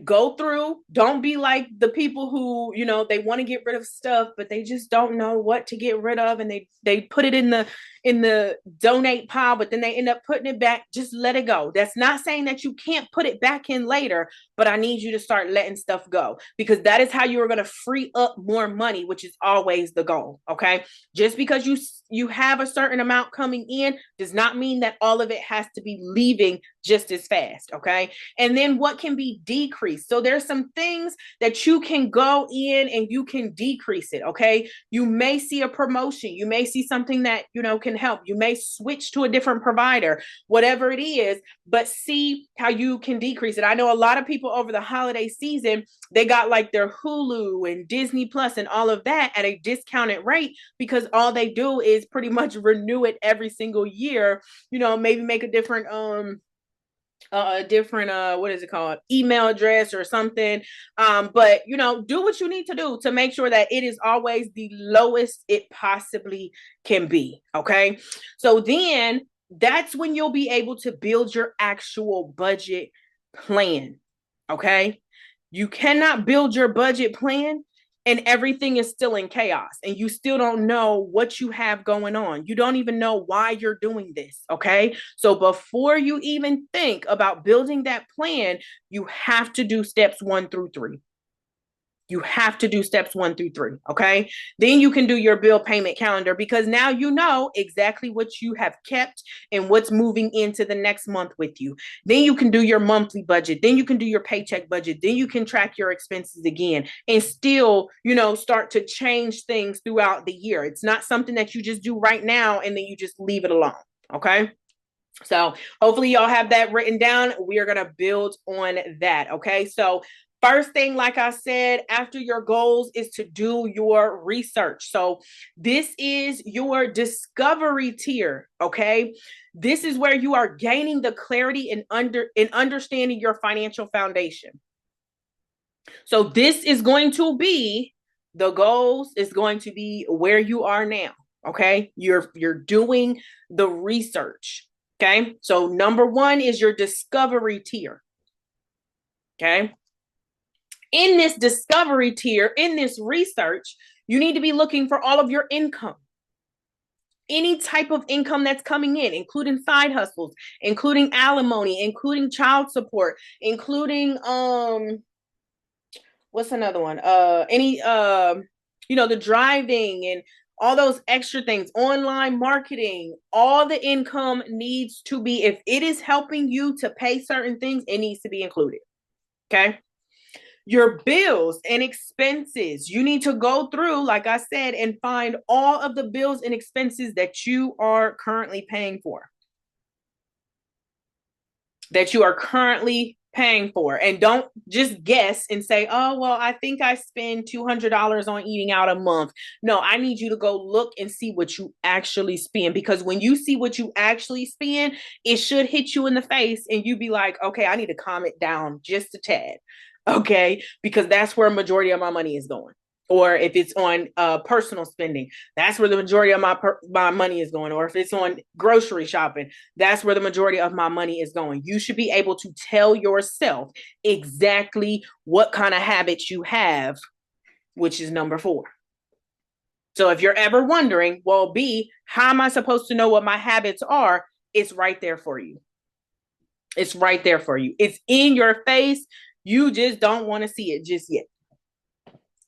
go through. Don't be like the people who, they want to get rid of stuff, but they just don't know what to get rid of, and they put it in the donate pile, but then they end up putting it back. Just let it go. That's not saying that you can't put it back in later, but I need you to start letting stuff go, because that is how you are going to free up more money, which is always the goal. Okay. Just because you have a certain amount coming in does not mean that all of it has to be leaving just as fast. Okay. And then what can be decreased? So there's some things that you can go in and you can decrease it. Okay. You may see a promotion. You may see something that, can help. You may switch to a different provider, whatever it is, but see how you can decrease it. I know a lot of people over the holiday season, they got like their Hulu and Disney Plus and all of that at a discounted rate, because all they do is pretty much renew it every single year, maybe make a different, what is it called, email address or something, but do what you need to do to make sure that it is always the lowest it possibly can be. Okay, so then that's when you'll be able to build your actual budget plan. Okay, you cannot build your budget plan and everything is still in chaos and you still don't know what you have going on. You don't even know why you're doing this. Okay. So before you even think about building that plan, you have to do steps 1 through 3. You have to do steps 1 through 3. Okay. Then you can do your bill payment calendar, because now you know exactly what you have kept and what's moving into the next month with you. Then you can do your monthly budget. Then you can do your paycheck budget. Then you can track your expenses again and still, start to change things throughout the year. It's not something that you just do right now and then you just leave it alone. Okay. So hopefully y'all have that written down. We are going to build on that. Okay. So first thing, like I said, after your goals is to do your research. So this is your discovery tier. Okay. This is where you are gaining the clarity and understanding your financial foundation. So this is going to be the goals, is going to be where you are now. Okay. You're doing the research. Okay. So number 1 is your discovery tier. Okay. In this discovery tier, in this research, you need to be looking for all of your income. Any type of income that's coming in, including side hustles, including alimony, including child support, including what's another one? The driving and all those extra things, online marketing, all the income needs to be, if it is helping you to pay certain things, it needs to be included. Okay. Your bills and expenses, you need to go through, like I said, and find all of the bills and expenses that you are currently paying for. And don't just guess and say, oh, well, I think I spend $200 on eating out a month. No, I need you to go look and see what you actually spend, because when you see what you actually spend, it should hit you in the face and you be like, okay, I need to calm it down just a tad. Okay, because that's where a majority of my money is going. Or if it's on personal spending, that's where the majority of my money is going. Or if it's on grocery shopping, that's where the majority of my money is going. You should be able to tell yourself exactly what kind of habits you have, which is number 4. So if you're ever wondering, well, B, how am I supposed to know what my habits are? It's right there for you. It's right there for you. It's in your face. You just don't want to see it just yet.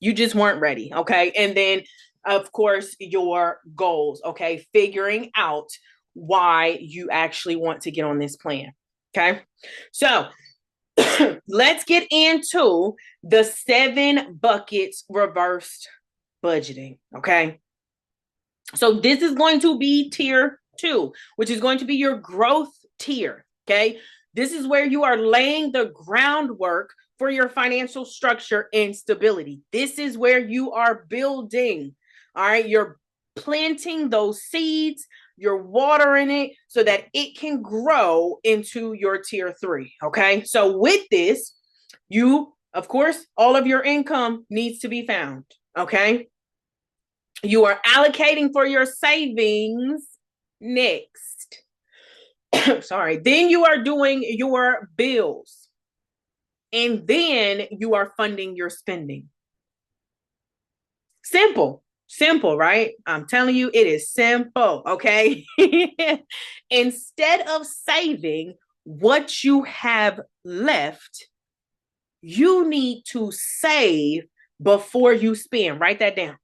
You just weren't ready. Okay. And then, of course, your goals. Okay. Figuring out why you actually want to get on this plan. Okay. So let's get into the 7 buckets reversed budgeting. Okay. So this is going to be tier 2, which is going to be your growth tier. Okay. This is where you are laying the groundwork for your financial structure and stability. This is where you are building. All right. You're planting those seeds, you're watering it so that it can grow into your tier 3. Okay. So with this, of course, all of your income needs to be found. Okay. You are allocating for your savings next. Sorry. Then you are doing your bills. And then you are funding your spending. Simple, right? I'm telling you, it is simple. Okay. Instead of saving what you have left, you need to save before you spend. Write that down.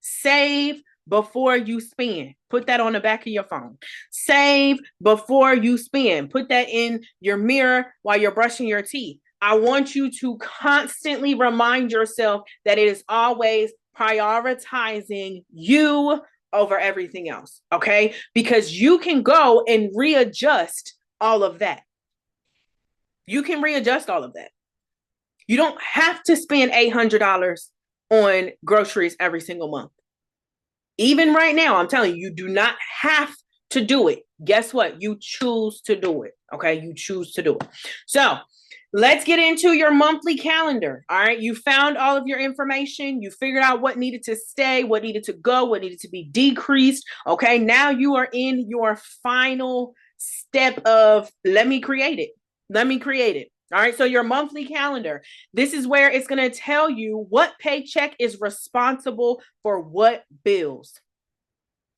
Save before you spend. Put that on the back of your phone. Save before you spend. Put that in your mirror while you're brushing your teeth. I want you to constantly remind yourself that it is always prioritizing you over everything else. Okay? Because you can go and readjust all of that. You can readjust all of that. You don't have to spend $800 on groceries every single month. Even right now, I'm telling you, you do not have to do it. Guess what? You choose to do it. Okay. You choose to do it. So let's get into your monthly calendar. All right. You found all of your information. You figured out what needed to stay, what needed to go, what needed to be decreased. Okay. Now you are in your final step of let me create it. Let me create it. All right. So your monthly calendar, this is where it's going to tell you what paycheck is responsible for what bills.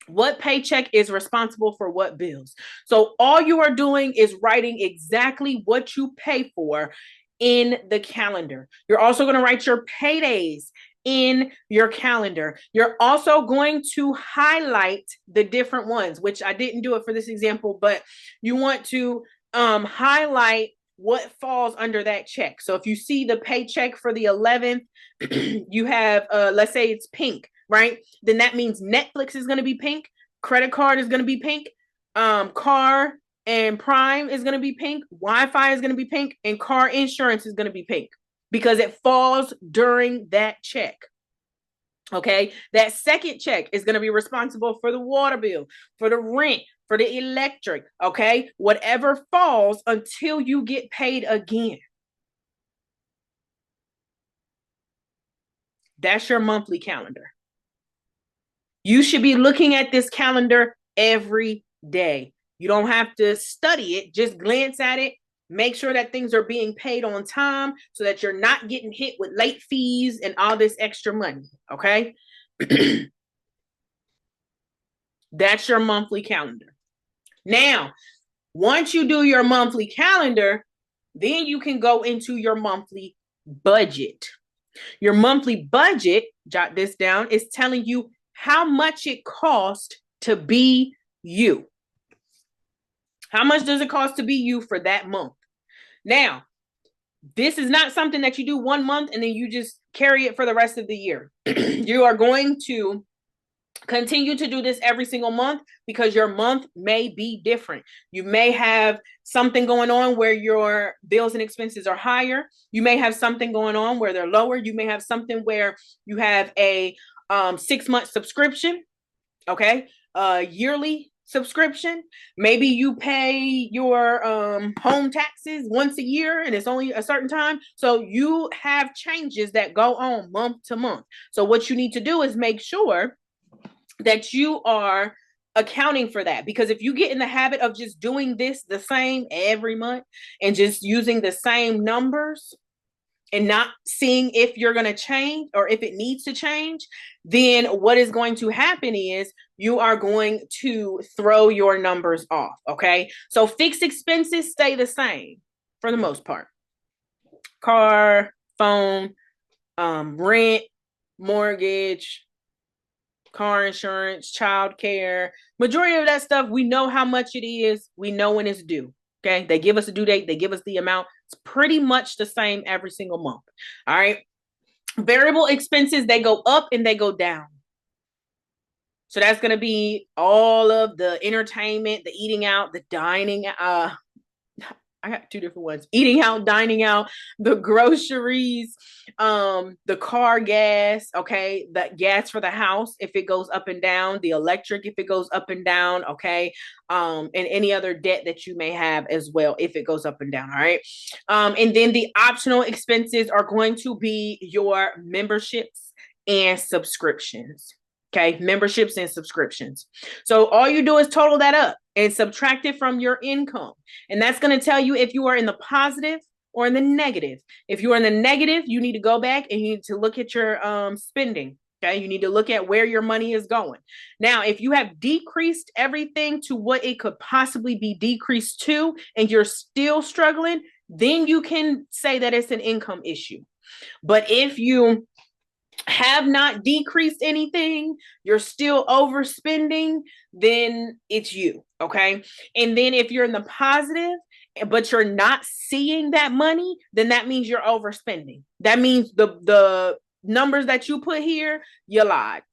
What paycheck is responsible for what bills. So all you are doing is writing exactly what you pay for in the calendar. You're also going to write your paydays in your calendar. You're also going to highlight the different ones, which I didn't do it for this example, but you want to highlight what falls under that check. So if you see the paycheck for the 11th, you have, let's say it's pink, right? Then that means Netflix is going to be pink, credit card is going to be pink, car and Prime is going to be pink, Wi-Fi is going to be pink, and car insurance is going to be pink because it falls during that check. Okay, that second check is going to be responsible for the water bill, for the rent, for the electric, okay? Whatever falls until you get paid again. That's your monthly calendar. You should be looking at this calendar every day. You don't have to study it, just glance at it. Make sure that things are being paid on time so that you're not getting hit with late fees and all this extra money, okay? That's your monthly calendar. Now, once you do your monthly calendar, then you can go into your monthly budget. Your monthly budget, jot this down, is telling you how much it costs to be you. How much does it cost to be you for that month? Now, this is not something that you do 1 month and then you just carry it for the rest of the year. You are going to continue to do this every single month because your month may be different. You may have something going on where your bills and expenses are higher. You may have something going on where they're lower. You may have something where you have a 6-month subscription, okay, yearly subscription. Maybe you pay your home taxes once a year and it's only a certain time. So you have changes that go on month to month. So what you need to do is make sure that you are accounting for that, because if you get in the habit of just doing this the same every month and just using the same numbers and not seeing if you're going to change or if it needs to change, then what is going to happen is you are going to throw your numbers off, okay? So fixed expenses stay the same for the most part. Car, phone, rent, mortgage, car insurance, child care, majority of that stuff, we know how much it is. We know when it's due. Okay. They give us a due date. They give us the amount. It's pretty much the same every single month. All right. Variable expenses, they go up and they go down. So that's going to be all of the entertainment, the eating out, the dining, I got 2 different ones: eating out, dining out, the groceries, the car gas, okay, the gas for the house if it goes up and down, the electric if it goes up and down, okay, and any other debt that you may have as well if it goes up and down, all right. And then the optional expenses are going to be your memberships and subscriptions. Okay, memberships and subscriptions. So all you do is total that up and subtract it from your income. And that's going to tell you if you are in the positive or in the negative. If you are in the negative, you need to go back and you need to look at your spending. Okay, you need to look at where your money is going. Now, if you have decreased everything to what it could possibly be decreased to, and you're still struggling, then you can say that it's an income issue. But if you have not decreased anything, you're still overspending, then it's you, okay? And then if you're in the positive, but you're not seeing that money, then that means you're overspending. That means the numbers that you put here, you lied.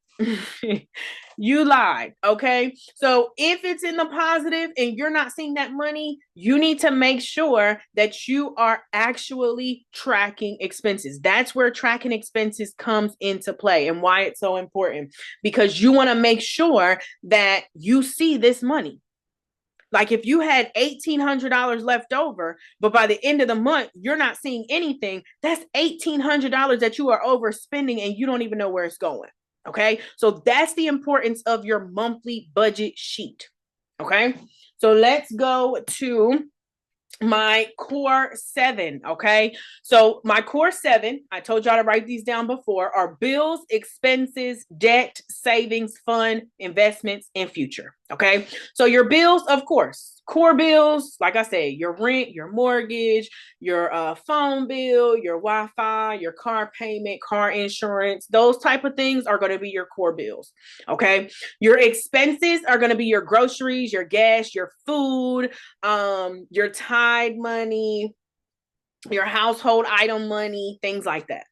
You lied, okay? So if it's in the positive and you're not seeing that money, you need to make sure that you are actually tracking expenses. That's where tracking expenses comes into play and why it's so important, because you want to make sure that you see this money. Like if you had $1,800 left over, but by the end of the month, you're not seeing anything, that's $1,800 that you are overspending and you don't even know where it's going. Okay, so that's the importance of your monthly budget sheet. Okay, so let's go to my core 7. Okay, so my core 7, I told y'all to write these down before, are bills, expenses, debt, savings, fund, investments, and future. Okay, so your bills, of course, core bills, like I said, your rent, your mortgage, your phone bill, your Wi-Fi, your car payment, car insurance, those type of things are going to be your core bills. Okay. Your expenses are going to be your groceries, your gas, your food, your Tide money, your household item money, things like that.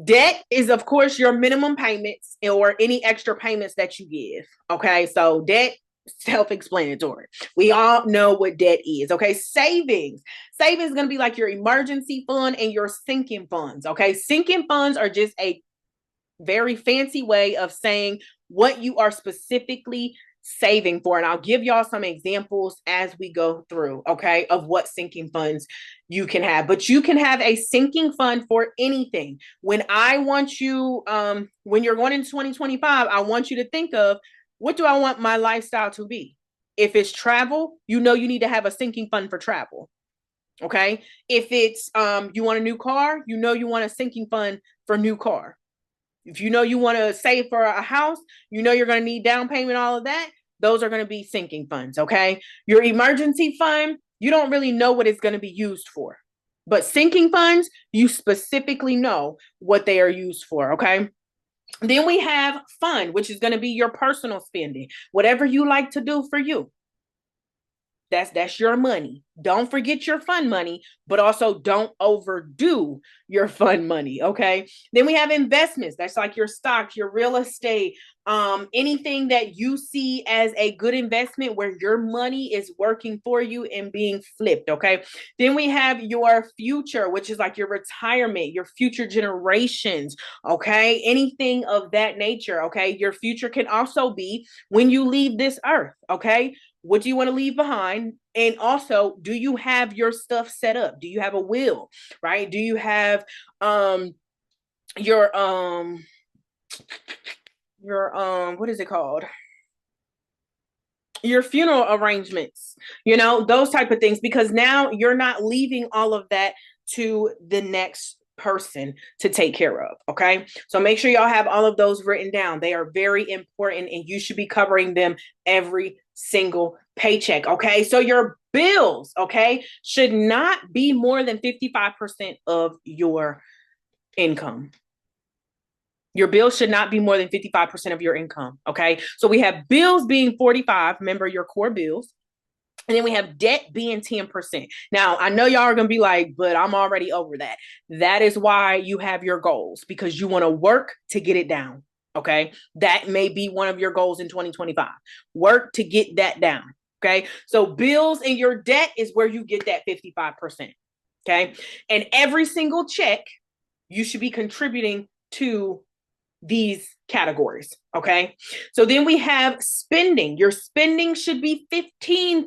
Debt is, of course, your minimum payments or any extra payments that you give. Okay. So debt, self-explanatory. We all know what debt is. Okay. Savings is going to be like your emergency fund and your sinking funds. Okay. Sinking funds are just a very fancy way of saying what you are specifically saving for. And I'll give y'all some examples as we go through, okay, of what sinking funds you can have. But you can have a sinking fund for anything. When I want you, when you're going into 2025, I want you to think of, what do I want my lifestyle to be? If it's travel, you know you need to have a sinking fund for travel. Okay. If it's you want a new car, you know you want a sinking fund for new car. If you know you want to save for a house, you know you're going to need down payment, all of that. Those are going to be sinking funds. Okay. Your emergency fund, you don't really know what it's going to be used for. But sinking funds, you specifically know what they are used for. Okay. Then we have fun, which is going to be your personal spending, whatever you like to do for you. That's your money. Don't forget your fun money, but also don't overdo your fun money. Okay. Then we have investments. That's like your stocks, your real estate, anything that you see as a good investment where your money is working for you and being flipped. Okay. Then we have your future, which is like your retirement, your future generations. Okay. Anything of that nature. Okay. Your future can also be when you leave this earth. Okay. What do you want to leave behind? And also, do you have your stuff set up? Do you have a will, right? Do you have your what is it called? Your funeral arrangements, you know, those type of things, because now you're not leaving all of that to the next person to take care of. Okay. So make sure y'all have all of those written down. They are very important and you should be covering them every single paycheck. Okay. So your bills, okay, should not be more than 55% of your income. Your bills should not be more than 55% of your income. Okay. So we have bills being 45. Remember your core bills. And then we have debt being 10%. Now, I know y'all are going to be like, but I'm already over that. That is why you have your goals, because you want to work to get it down. Okay. That may be one of your goals in 2025. Work to get that down. Okay. So bills and your debt is where you get that 55%. Okay. And every single check, you should be contributing to these categories. Okay. So then we have spending. Your spending should be 15%.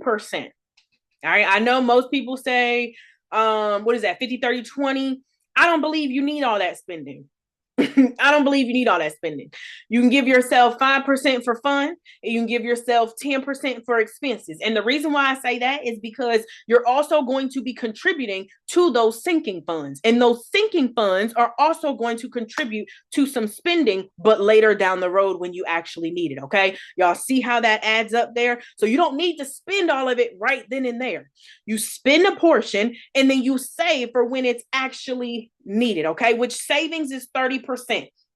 All right. I know most people say, what is that? 50, 30, 20. I don't believe you need all that spending. I don't believe you need all that spending. You can give yourself 5% for fun, and you can give yourself 10% for expenses. And the reason why I say that is because you're also going to be contributing to those sinking funds. And those sinking funds are also going to contribute to some spending, but later down the road when you actually need it. Okay. Y'all see how that adds up there? So you don't need to spend all of it right then and there. You spend a portion and then you save for when it's actually needed. Okay. Which savings is 30%.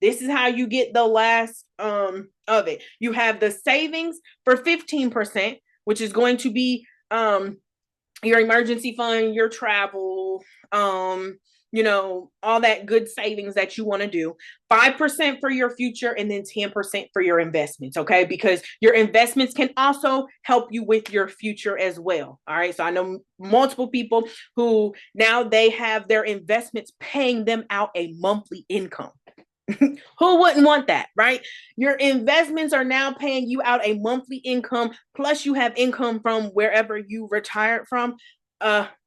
This is how you get the last of it. You have the savings for 15%, which is going to be your emergency fund, your travel, you know, all that good savings that you want to do. 5% for your future, and then 10% for your investments. Okay. Because your investments can also help you with your future as well. All right. So I know multiple people who now they have their investments paying them out a monthly income. Who wouldn't want that, right? Your investments are now paying you out a monthly income, plus you have income from wherever you retired from.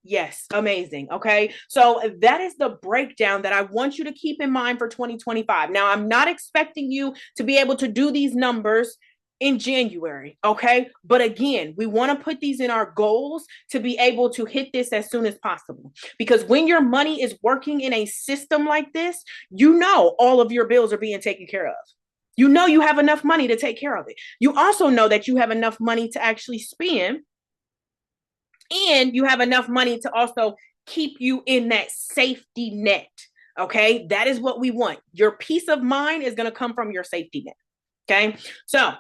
Yes, amazing. Okay. So that is the breakdown that I want you to keep in mind for 2025. Now, I'm not expecting you to be able to do these numbers in January. Okay. But again, we want to put these in our goals to be able to hit this as soon as possible. Because when your money is working in a system like this, you know, all of your bills are being taken care of. You know, you have enough money to take care of it. You also know that you have enough money to actually spend And you have enough money to also keep you in that safety net. Okay, that is what we want. Your peace of mind is going to come from your safety net. Okay, so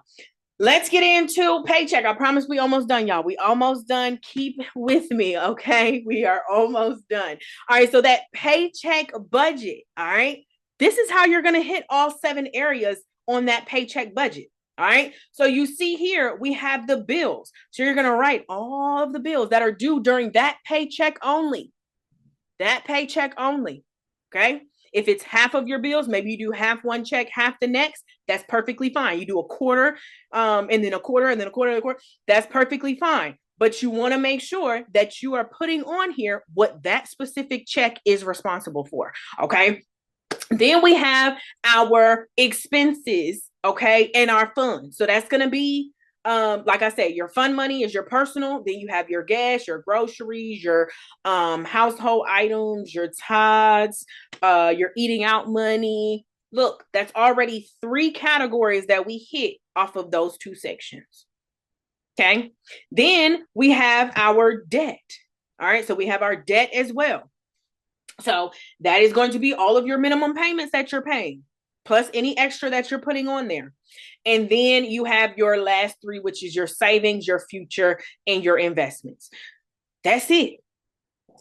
let's get into paycheck. I promise we almost done, y'all. We almost done. Keep with me, okay? We are almost done. All right, so that paycheck budget, all right? This is how you're going to hit all 7 areas on that paycheck budget. All right. So you see here, we have the bills. So you're going to write all of the bills that are due during that paycheck only. That paycheck only. Okay. If it's half of your bills, maybe you do half one check, half the next. That's perfectly fine. You do a quarter, and then a quarter, and then a quarter, and a quarter. That's perfectly fine. But you want to make sure that you are putting on here what that specific check is responsible for. Okay. Then we have our expenses, okay, and our funds. So that's going to be, like I said, your fund money is your personal. Then you have your gas, your groceries, your household items, your tithes, your eating out money. Look, that's already 3 categories that we hit off of those 2 sections. Okay. Then we have our debt. All right. So we have our debt as well. So that is going to be all of your minimum payments that you're paying, plus any extra that you're putting on there. And then you have your last 3, which is your savings, your future, and your investments. That's it.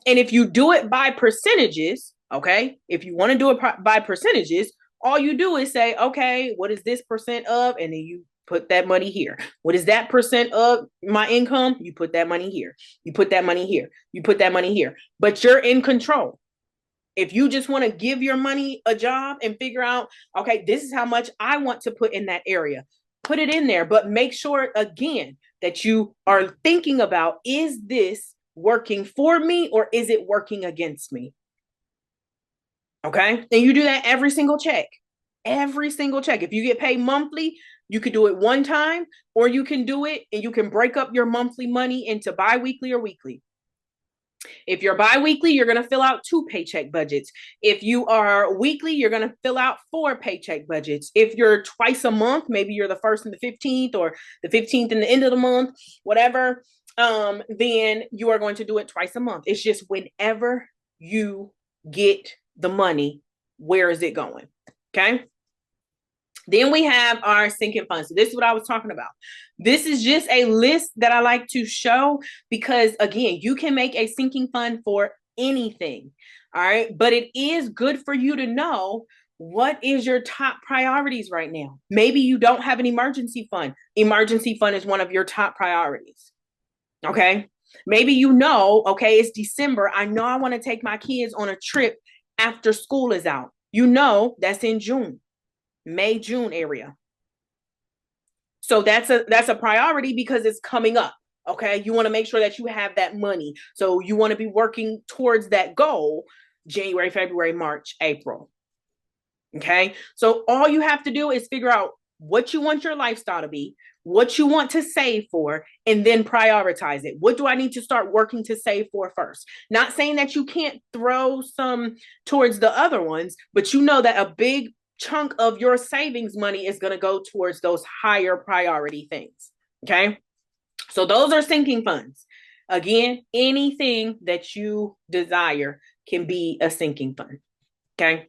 And if you do it by percentages, okay, if you want to do it by percentages, all you do is say, okay, what is this percent of? And then you put that money here. What is that percent of my income? You put that money here. You put that money here. You put that money here. But you're in control. If you just want to give your money a job and figure out, okay, this is how much I want to put in that area, put it in there, but make sure, again, that you are thinking about, is this working for me or is it working against me? Okay. And you do that every single check. Every single check. If you get paid monthly, you could do it one time, or you can do it and you can break up your monthly money into bi-weekly or weekly. If you're bi-weekly, you're going to fill out 2 paycheck budgets. If you are weekly, you're going to fill out 4 paycheck budgets. If you're twice a month, maybe you're the 1st and the 15th, or the 15th and the end of the month, whatever, then you are going to do it twice a month. It's just whenever you get the money, where is it going? Okay. Then we have our sinking funds. So this is what I was talking about. This is just a list that I like to show because, again, you can make a sinking fund for anything. All right. But it is good for you to know what is your top priorities right now. Maybe you don't have an emergency fund. Emergency fund is one of your top priorities. Okay. Maybe you know, okay, it's December. I know I want to take my kids on a trip after school is out. You know, that's in June. May, June area. So that's a priority because it's coming up. Okay. You want to make sure that you have that money. So you want to be working towards that goal January, February, March, April. Okay. So all you have to do is figure out what you want your lifestyle to be, what you want to save for, and then prioritize it. What do I need to start working to save for first? Not saying that you can't throw some towards the other ones, but you know that a big chunk of your savings money is going to go towards those higher priority things. Okay. So those are sinking funds. Again, anything that you desire can be a sinking fund. Okay.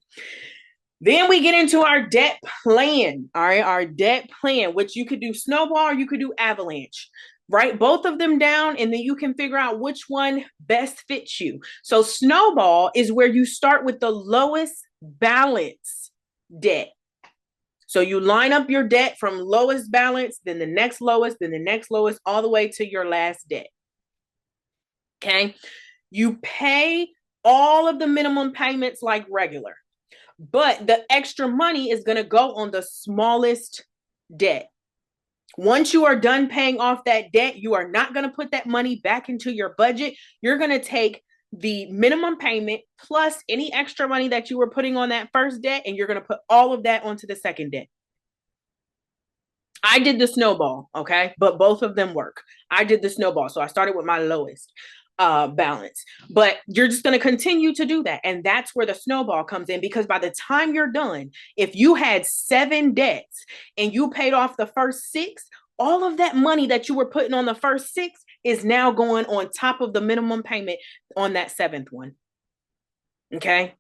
Then we get into our debt plan. All right. Our debt plan, which you could do snowball or you could do avalanche. Write both of them down and then you can figure out which one best fits you. So snowball is where you start with the lowest balance debt. So you line up your debt from lowest balance, then the next lowest, then the next lowest, all the way to your last debt. Okay. You pay all of the minimum payments like regular, but the extra money is going to go on the smallest debt. Once you are done paying off that debt, you are not going to put that money back into your budget. You're going to take the minimum payment plus any extra money that you were putting on that first debt, and you're going to put all of that onto the second debt. I did the snowball, okay? But both of them work. I did the snowball. So I started with my lowest balance. But you're just going to continue to do that. And that's where the snowball comes in, because by the time you're done, if you had 7 debts and you paid off the first 6, all of that money that you were putting on the first 6 is now going on top of the minimum payment on that seventh one. Okay.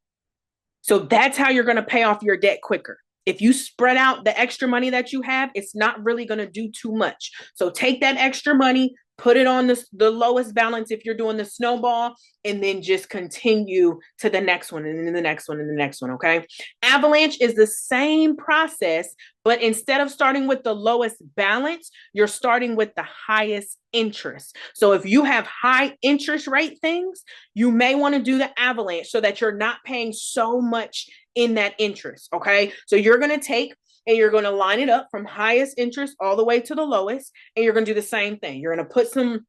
So that's how you're going to pay off your debt quicker. If you spread out the extra money that you have, it's not really going to do too much. So take that extra money, put it on the lowest balance if you're doing the snowball, and then just continue to the next one and then the next one and the next one, okay? Avalanche is the same process, but instead of starting with the lowest balance, you're starting with the highest interest. So if you have high interest rate things, you may want to do the avalanche so that you're not paying so much in that interest, okay? So you're going to take and you're going to line it up from highest interest all the way to the lowest, and you're going to do the same thing. You're going to put some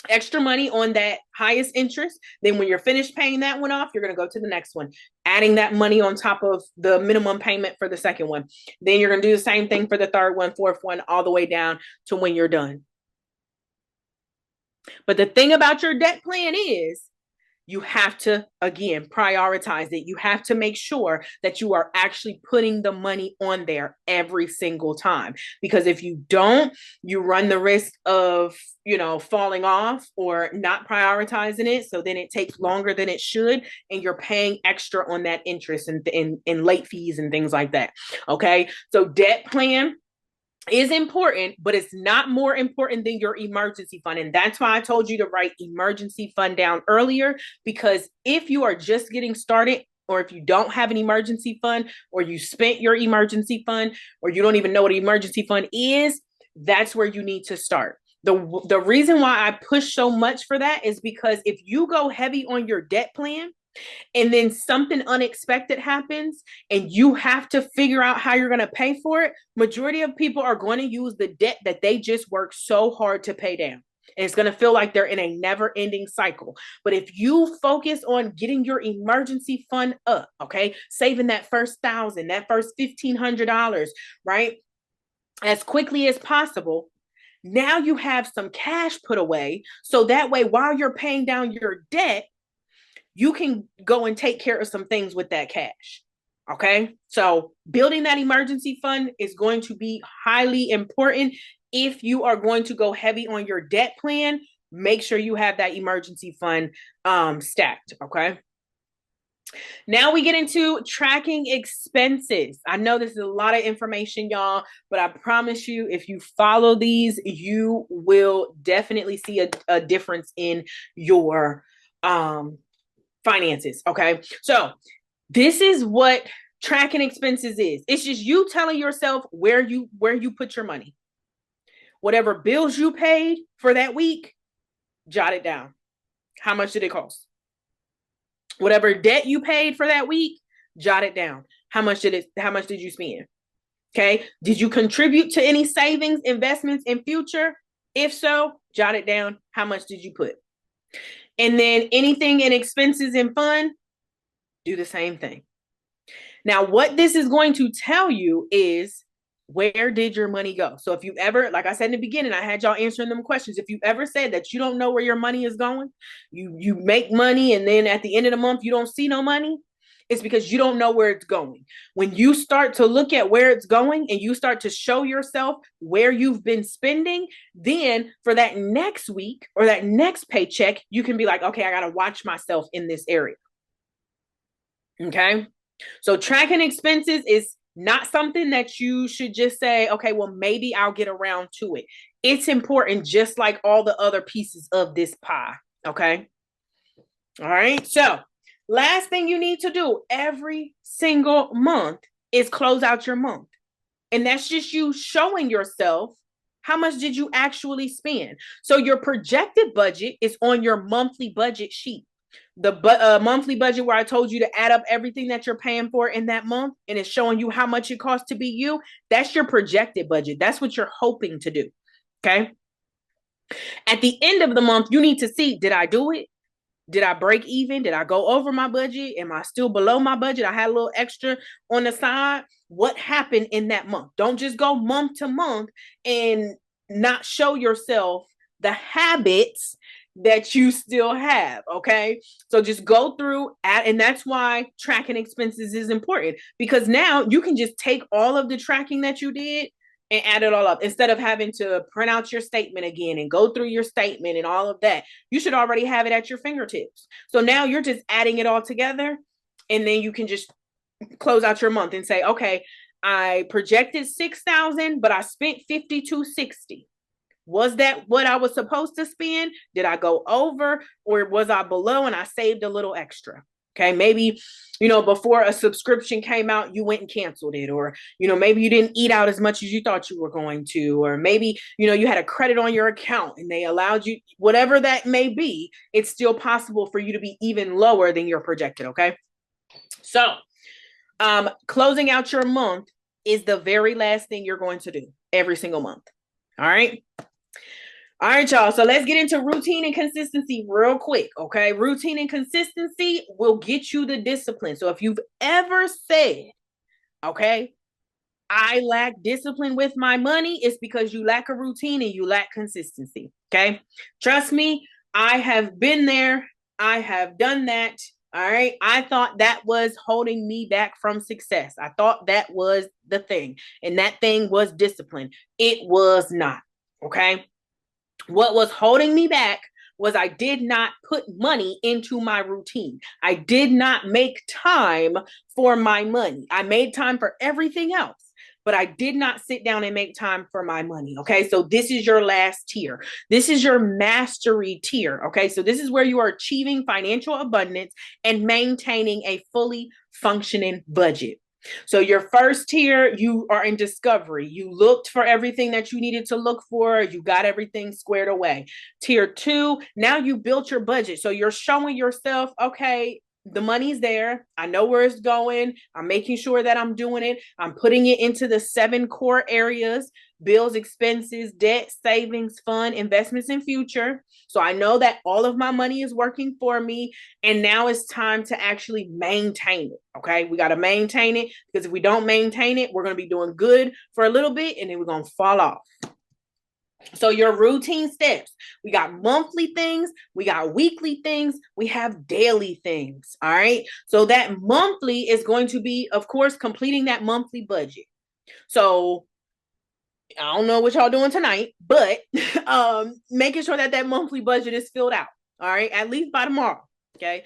extra money on that highest interest. Then when you're finished paying that one off, you're going to go to the next one, adding that money on top of the minimum payment for the second one. Then you're going to do the same thing for the third one, fourth one, all the way down to when you're done. But the thing about your debt plan is you have to, again, prioritize it. You have to make sure that you are actually putting the money on there every single time. Because if you don't, you run the risk of, falling off or not prioritizing it. So then it takes longer than it should, and you're paying extra on that interest and late fees and things like that. Okay. So debt plan is important, but it's not more important than your emergency fund. And that's why I told you to write emergency fund down earlier, because if you are just getting started, or if you don't have an emergency fund, or you spent your emergency fund, or you don't even know what an emergency fund is, that's where you need to start. The reason why I push so much for that is because if you go heavy on your debt plan, and then something unexpected happens and you have to figure out how you're going to pay for it, majority of people are going to use the debt that they just worked so hard to pay down. And it's going to feel like they're in a never-ending cycle. But if you focus on getting your emergency fund up, okay, saving that first $1,000, that first $1,500, right, as quickly as possible, now you have some cash put away. So that way, while you're paying down your debt, you can go and take care of some things with that cash. Okay. So building that emergency fund is going to be highly important. If you are going to go heavy on your debt plan, make sure you have that emergency fund stacked. Okay. Now we get into tracking expenses. I know this is a lot of information, y'all, but I promise you, if you follow these, you will definitely see a difference in your finances. Okay. So this is what tracking expenses is. It's just you telling yourself where you put your money. Whatever bills you paid for that week, jot it down. How much did it cost? Whatever debt you paid for that week, jot it down. How much did you spend? Okay. Did you contribute to any savings, investments in future? If so, jot it down. How much did you put? And then anything in expenses and fun, do the same thing. Now, what this is going to tell you is, where did your money go? So if you ever, like I said in the beginning, I had y'all answering them questions. If you ever said that you don't know where your money is going, you make money and then at the end of the month, you don't see no money, it's because you don't know where it's going. When you start to look at where it's going and you start to show yourself where you've been spending, then for that next week or that next paycheck, you can be like, okay, I got to watch myself in this area. Okay. So tracking expenses is not something that you should just say, okay, well, maybe I'll get around to it. It's important, just like all the other pieces of this pie. Okay. All right. So last thing you need to do every single month is close out your month. And that's just you showing yourself how much did you actually spend. So your projected budget is on your monthly budget sheet. The monthly budget where I told you to add up everything that you're paying for in that month, and it's showing you how much it costs to be you. That's your projected budget. That's what you're hoping to do. Okay. At the end of the month, you need to see, did I do it? Did I break even? Did I go over my budget? Am I still below my budget? I had a little extra on the side. What happened in that month? Don't just go month to month and not show yourself the habits that you still have. Okay. So just go through and that's why tracking expenses is important, because now you can just take all of the tracking that you did and add it all up. Instead of having to print out your statement again and go through your statement and all of that, you should already have it at your fingertips. So now you're just adding it all together, and then you can just close out your month and say, okay, I projected 6,000, but I spent 5,260. Was that what I was supposed to spend? Did I go over, or was I below and I saved a little extra? Okay, maybe, before a subscription came out, you went and canceled it, or, maybe you didn't eat out as much as you thought you were going to, or maybe, you had a credit on your account and they allowed you, whatever that may be, it's still possible for you to be even lower than you're projected. Okay. So, closing out your month is the very last thing you're going to do every single month. All right. All right, y'all. So let's get into routine and consistency real quick. Okay. Routine and consistency will get you the discipline. So if you've ever said, okay, I lack discipline with my money, it's because you lack a routine and you lack consistency. Okay. Trust me, I have been there. I have done that. All right. I thought that was holding me back from success. I thought that was the thing. And that thing was discipline. It was not. Okay. What was holding me back was I did not put money into my routine. I did not make time for my money. I made time for everything else, but I did not sit down and make time for my money. Okay. So this is your last tier. This is your mastery tier. Okay. So this is where you are achieving financial abundance and maintaining a fully functioning budget. So your first tier, you are in discovery. You looked for everything that you needed to look for. You got everything squared away. Tier 2, now you built your budget. So you're showing yourself, okay, the money's there. I know where it's going. I'm making sure that I'm doing it. I'm putting it into the 7 core areas: bills, expenses, debt, savings, fund, investments, and future. So I know that all of my money is working for me. And now it's time to actually maintain it. Okay. We got to maintain it, because if we don't maintain it, we're going to be doing good for a little bit and then we're going to fall off. So your routine steps, we got monthly things, we got weekly things, we have daily things. All right. So that monthly is going to be, of course, completing that monthly budget. So I don't know what y'all doing tonight, but making sure that that monthly budget is filled out. All right. At least by tomorrow. Okay.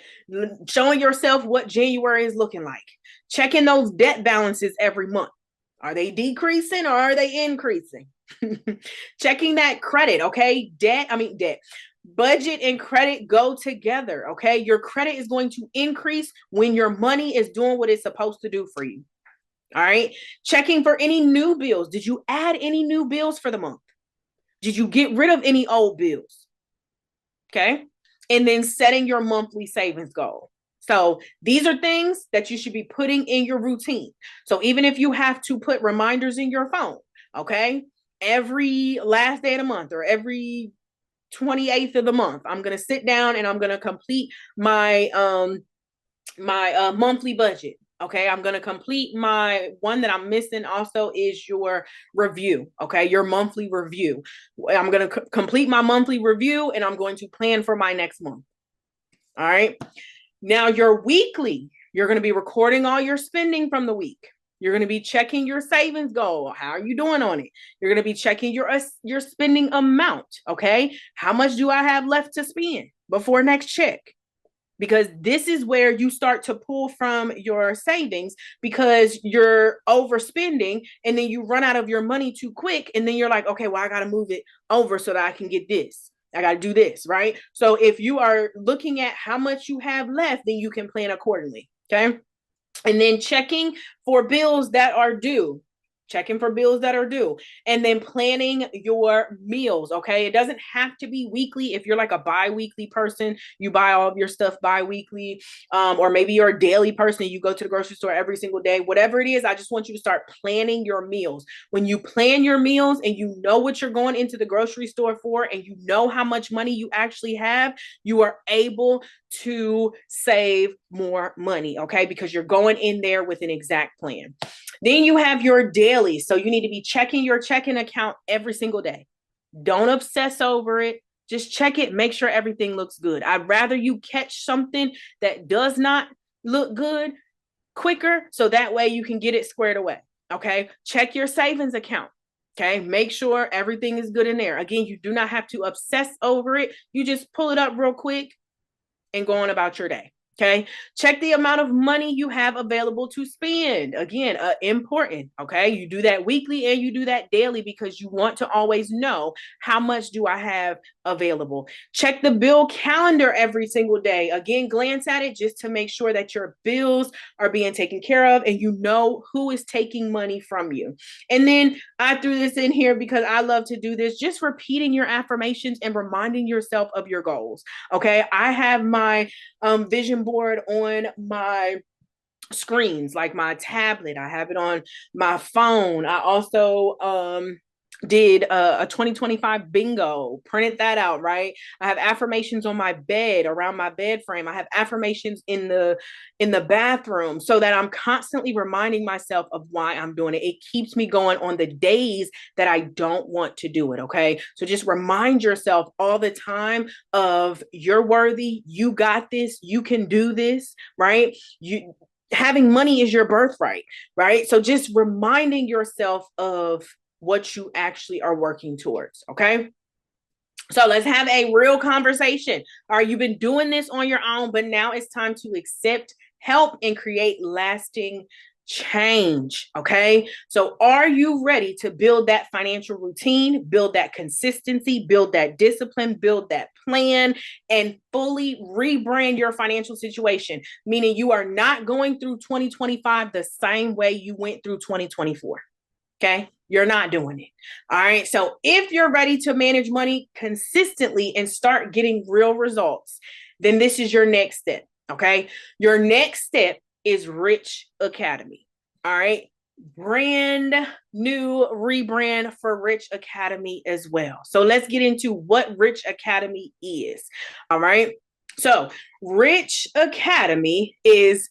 Showing yourself what January is looking like. Checking those debt balances every month. Are they decreasing or are they increasing? Checking that credit. Okay. Debt. Budget and credit go together. Okay. Your credit is going to increase when your money is doing what it's supposed to do for you. All right. Checking for any new bills. Did you add any new bills for the month? Did you get rid of any old bills? Okay. And then setting your monthly savings goal. So these are things that you should be putting in your routine. So even if you have to put reminders in your phone, okay, every last day of the month or every 28th of the month, I'm going to sit down and I'm going to complete my monthly budget. Okay, I'm going to complete my one that I'm missing also is your review. Okay, your monthly review. I'm going to complete my monthly review and I'm going to plan for my next month. All right. Now your weekly, you're going to be recording all your spending from the week. You're going to be checking your savings goal. How are you doing on it? You're going to be checking your spending amount. Okay. How much do I have left to spend before next check? Because this is where you start to pull from your savings because you're overspending and then you run out of your money too quick. And then you're like, okay, well, I got to move it over so that I can get this. I got to do this, right? So if you are looking at how much you have left, then you can plan accordingly. Okay. And then checking for bills that are due. Checking for bills that are due, and then planning your meals. Okay. It doesn't have to be weekly. If you're like a bi-weekly person, you buy all of your stuff bi-weekly, or maybe you're a daily person, you go to the grocery store every single day, whatever it is. I just want you to start planning your meals. When you plan your meals and you know what you're going into the grocery store for, and you know how much money you actually have, you are able to save more money. Okay. Because you're going in there with an exact plan. Then you have your daily. So you need to be checking your checking account every single day. Don't obsess over it. Just check it. Make sure everything looks good. I'd rather you catch something that does not look good quicker, so that way you can get it squared away. Okay. Check your savings account. Okay, make sure everything is good in there. Again, you do not have to obsess over it. You just pull it up real quick and go on about your day. Okay. Check the amount of money you have available to spend. Again, important. Okay. You do that weekly and you do that daily because you want to always know how much do I have available. Check the bill calendar every single day. Again, glance at it just to make sure that your bills are being taken care of and you know who is taking money from you. And then I threw this in here because I love to do this, just repeating your affirmations and reminding yourself of your goals. Okay. I have my vision board on my screens, like my tablet. I have it on my phone. I also did a 2025 bingo, printed that out, right? I have affirmations on my bed, around my bed frame. I have affirmations in the bathroom so that I'm constantly reminding myself of why I'm doing it. It keeps me going on the days that I don't want to do it, okay? So just remind yourself all the time of you're worthy, you got this, you can do this, right? You having money is your birthright, right? So just reminding yourself of what you actually are working towards. Okay. So let's have a real conversation. All right. You've been doing this on your own, but now it's time to accept help and create lasting change. Okay. So are you ready to build that financial routine, build that consistency, build that discipline, build that plan, and fully rebrand your financial situation? Meaning you are not going through 2025 the same way you went through 2024. Okay. You're not doing it. All right. So if you're ready to manage money consistently and start getting real results, then this is your next step. Okay. Your next step is R.I.C.H Academy. All right. Brand new rebrand for R.I.C.H Academy as well. So let's get into what R.I.C.H Academy is. All right. So R.I.C.H Academy is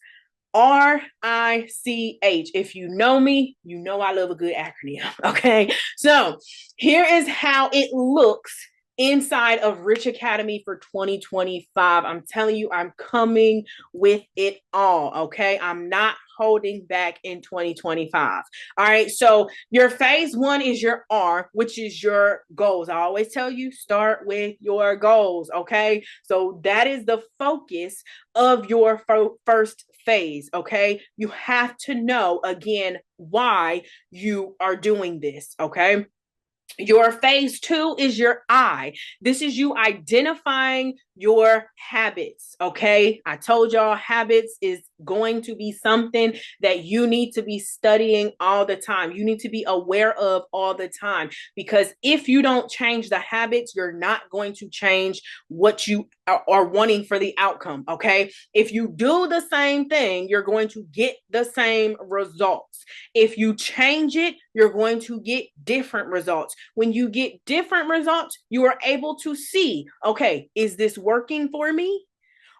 R.I.C.H. If you know me, you know I love a good acronym. Okay. So here is how it looks inside of R.I.C.H Academy for 2025. I'm telling you, I'm coming with it all. Okay. I'm not holding back in 2025. All right. So your phase one is your R, which is your goals. I always tell you, start with your goals. Okay. So that is the focus of your first phase. Okay. You have to know again why you are doing this. Okay. Your phase two is your I. This is you identifying your habits. Okay. I told y'all habits is going to be something that you need to be studying all the time. You need to be aware of all the time, because if you don't change the habits, you're not going to change what you are wanting for the outcome. Okay. If you do the same thing, you're going to get the same results. If you change it, you're going to get different results. When you get different results, you are able to see, okay, is this working for me?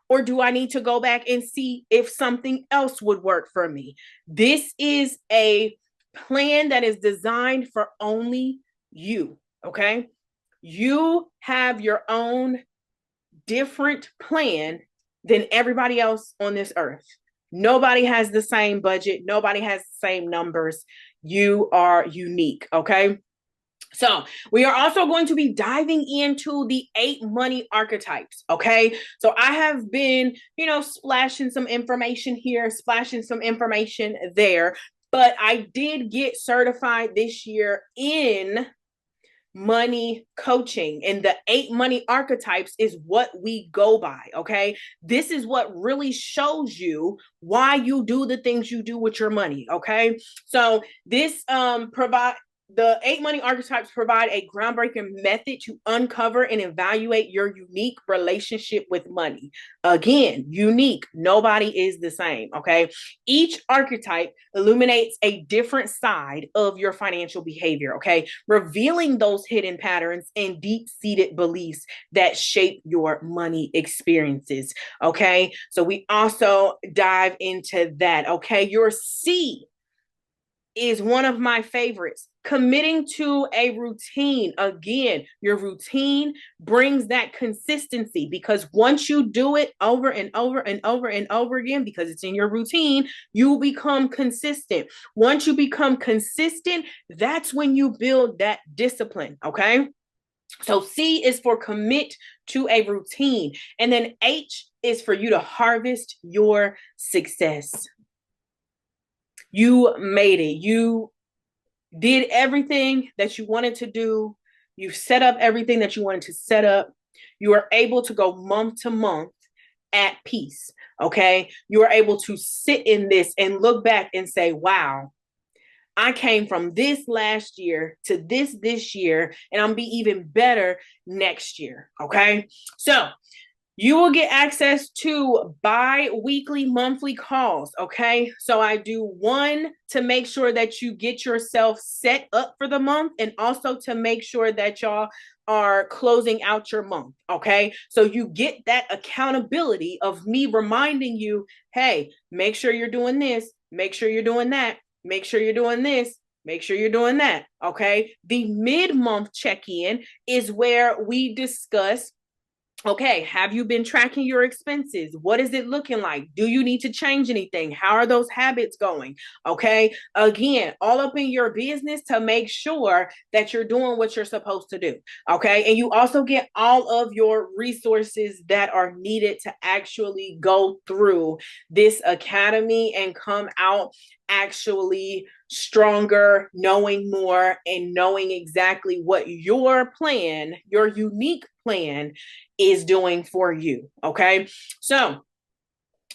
Or do I need to go back and see if something else would work for me? This is a plan that is designed for only you, okay? You have your own different plan than everybody else on this earth. Nobody has the same budget. Nobody has the same numbers. You are unique, okay? So we are also going to be diving into the 8 money archetypes. Okay. So I have been, splashing some information here, splashing some information there, but I did get certified this year in money coaching, and the 8 money archetypes is what we go by. Okay. This is what really shows you why you do the things you do with your money. Okay. So this the 8 money archetypes provide a groundbreaking method to uncover and evaluate your unique relationship with money. Again, unique. Nobody is the same. Okay. Each archetype illuminates a different side of your financial behavior. Okay. Revealing those hidden patterns and deep-seated beliefs that shape your money experiences. Okay. So we also dive into that. Okay. Your C is one of my favorites, committing to a routine. Again, your routine brings that consistency, because once you do it over and over and over and over again, because it's in your routine, you become consistent. Once you become consistent, that's when you build that discipline, okay? So C is for commit to a routine. And then H is for you to harvest your success. You made it. You did everything that you wanted to do. You set up everything that you wanted to set up. You are able to go month to month at peace, okay? You are able to sit in this and look back and say, wow, I came from this last year to this year, and I'm be even better next year, okay? So you will get access to bi-weekly, monthly calls, okay? So I do one to make sure that you get yourself set up for the month, and also to make sure that y'all are closing out your month, okay? So you get that accountability of me reminding you, hey, make sure you're doing this, make sure you're doing that, make sure you're doing this, make sure you're doing that, okay? The mid-month check-in is where we discuss, okay, have you been tracking your expenses? What is it looking like? Do you need to change anything? How are those habits going? Okay, again, all up in your business to make sure that you're doing what you're supposed to do. Okay, and you also get all of your resources that are needed to actually go through this academy and come out actually stronger, knowing more, and knowing exactly what your plan, your unique plan, is doing for you. Okay, so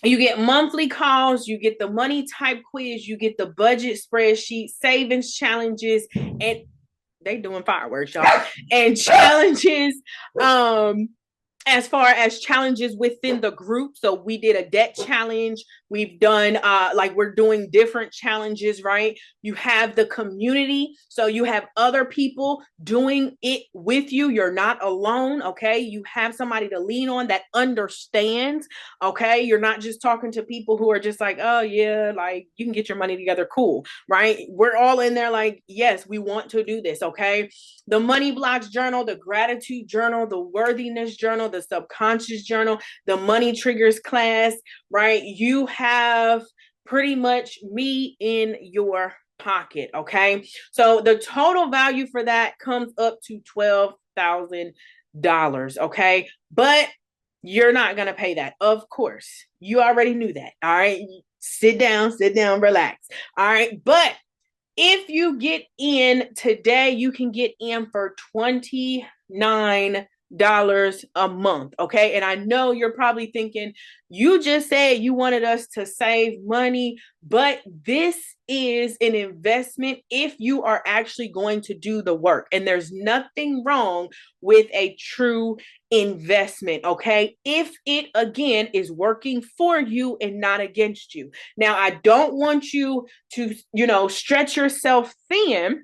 you get monthly calls, you get the money type quiz, you get the budget spreadsheet, savings challenges, and they doing fireworks, y'all, and challenges. As far as challenges within the group, so we did a debt challenge. We've done like we're doing different challenges, right? You have the community, so you have other people doing it with you. You're not alone, okay? You have somebody to lean on that understands, okay? You're not just talking to people who are just like, oh yeah, like you can get your money together, cool, right? We're all in there like, yes, we want to do this, okay? The money blocks journal, the gratitude journal, the worthiness journal, the subconscious journal, the money triggers class, right? You have pretty much me in your pocket, okay? So the total value for that comes up to $12,000, okay? But you're not going to pay that. Of course, you already knew that, all right? Sit down, relax, all right? But if you get in today, you can get in for $29 a month, okay? And I know you're probably thinking, you just said you wanted us to save money, but this is an investment if you are actually going to do the work. And there's nothing wrong with a true investment, okay? If it, again, is working for you and not against you. Now, I don't want you to, stretch yourself thin.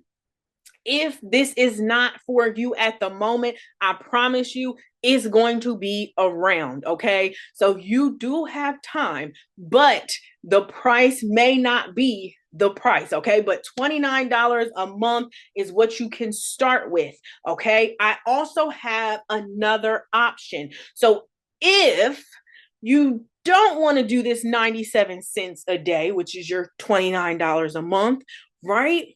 If this is not for you at the moment, I promise you it's going to be around, okay? So you do have time, but the price may not be the price, okay? But $29 a month is what you can start with, okay? I also have another option. So if you don't want to do this 97 cents a day, which is your $29 a month, right?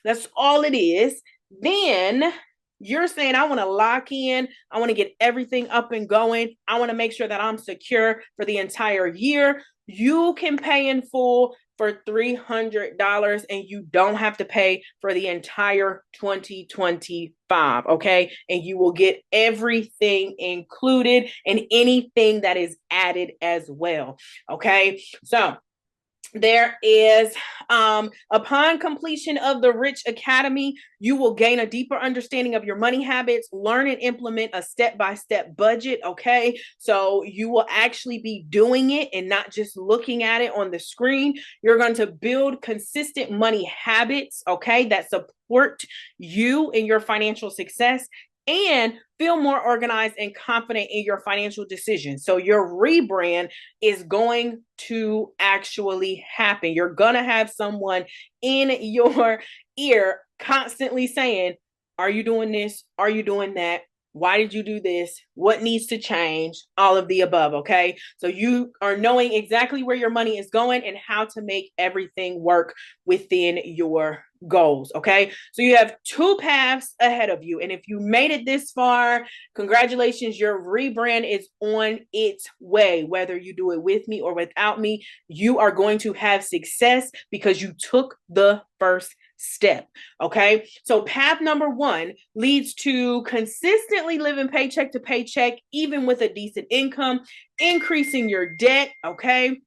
That's all it is. Then you're saying, I want to lock in. I want to get everything up and going. I want to make sure that I'm secure for the entire year. You can pay in full for $300 and you don't have to pay for the entire 2025, okay? And you will get everything included and anything that is added as well, okay? So there is, upon completion of the R.I.C.H Academy, you will gain a deeper understanding of your money habits, learn and implement a step-by-step budget, okay? So you will actually be doing it and not just looking at it on the screen. You're going to build consistent money habits, okay, that support you in your financial success and feel more organized and confident in your financial decisions. So your rebrand is going to actually happen. You're going to have someone in your ear constantly saying, are you doing this? Are you doing that? Why did you do this? What needs to change? All of the above, okay? So you are knowing exactly where your money is going and how to make everything work within your goals, okay? So you have two paths ahead of you. And if you made it this far, congratulations, your rebrand is on its way. Whether you do it with me or without me, you are going to have success because you took the first step. Okay. So path number one leads to consistently living paycheck to paycheck, even with a decent income, increasing your debt. Okay.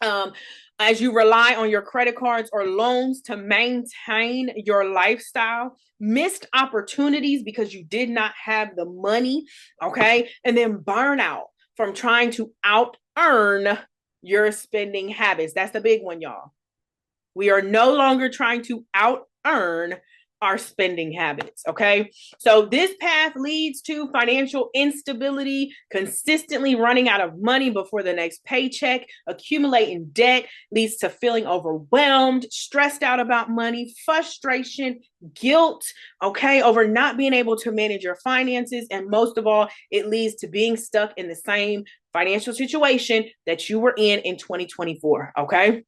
As you rely on your credit cards or loans to maintain your lifestyle, missed opportunities because you did not have the money. Okay. And then burnout from trying to out earn your spending habits. That's the big one, y'all. We are no longer trying to out earn our spending habits. Okay. So this path leads to financial instability, consistently running out of money before the next paycheck, accumulating debt, leads to feeling overwhelmed, stressed out about money, frustration, guilt, okay, over not being able to manage your finances. And most of all, it leads to being stuck in the same financial situation that you were in 2024. Okay.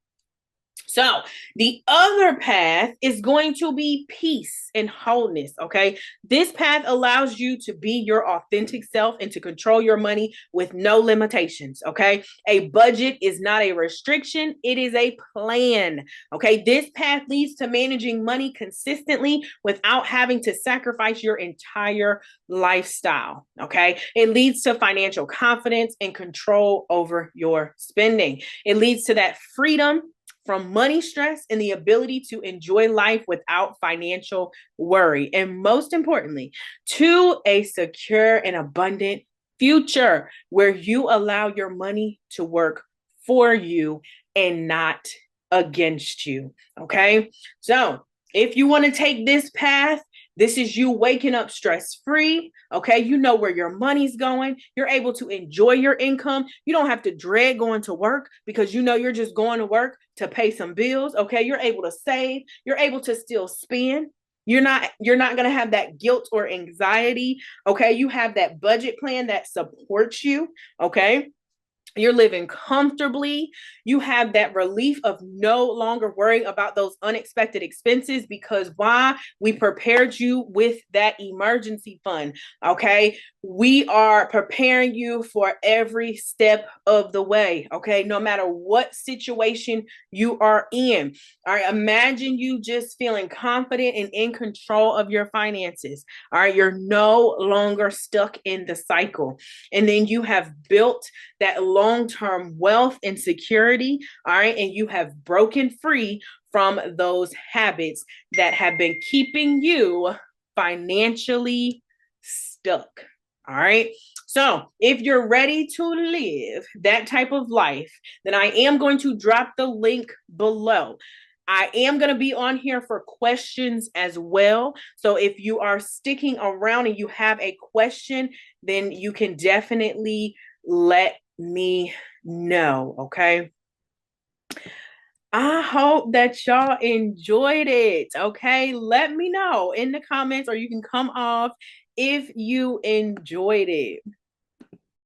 So the other path is going to be peace and wholeness. Okay. This path allows you to be your authentic self and to control your money with no limitations. Okay. A budget is not a restriction. It is a plan. Okay. This path leads to managing money consistently without having to sacrifice your entire lifestyle. Okay. It leads to financial confidence and control over your spending. It leads to that freedom from money stress and the ability to enjoy life without financial worry. And most importantly, to a secure and abundant future where you allow your money to work for you and not against you. Okay. So if you want to take this path, this is you waking up stress-free. Okay. You know where your money's going. You're able to enjoy your income. You don't have to dread going to work because you know you're just going to work to pay some bills. Okay. You're able to save. You're able to still spend. You're not going to have that guilt or anxiety. Okay. You have that budget plan that supports you. Okay. You're living comfortably. You have that relief of no longer worrying about those unexpected expenses because why? We prepared you with that emergency fund. Okay. We are preparing you for every step of the way. Okay. No matter what situation you are in. All right. Imagine you just feeling confident and in control of your finances. All right. You're no longer stuck in the cycle. And then you have built that long-term wealth and security, all right, and you have broken free from those habits that have been keeping you financially stuck, all right? So if you're ready to live that type of life, then I am going to drop the link below. I am going to be on here for questions as well. So if you are sticking around and you have a question, then you can definitely let me know. Okay. I hope that y'all enjoyed it. Okay. Let me know in the comments or you can come off if you enjoyed it.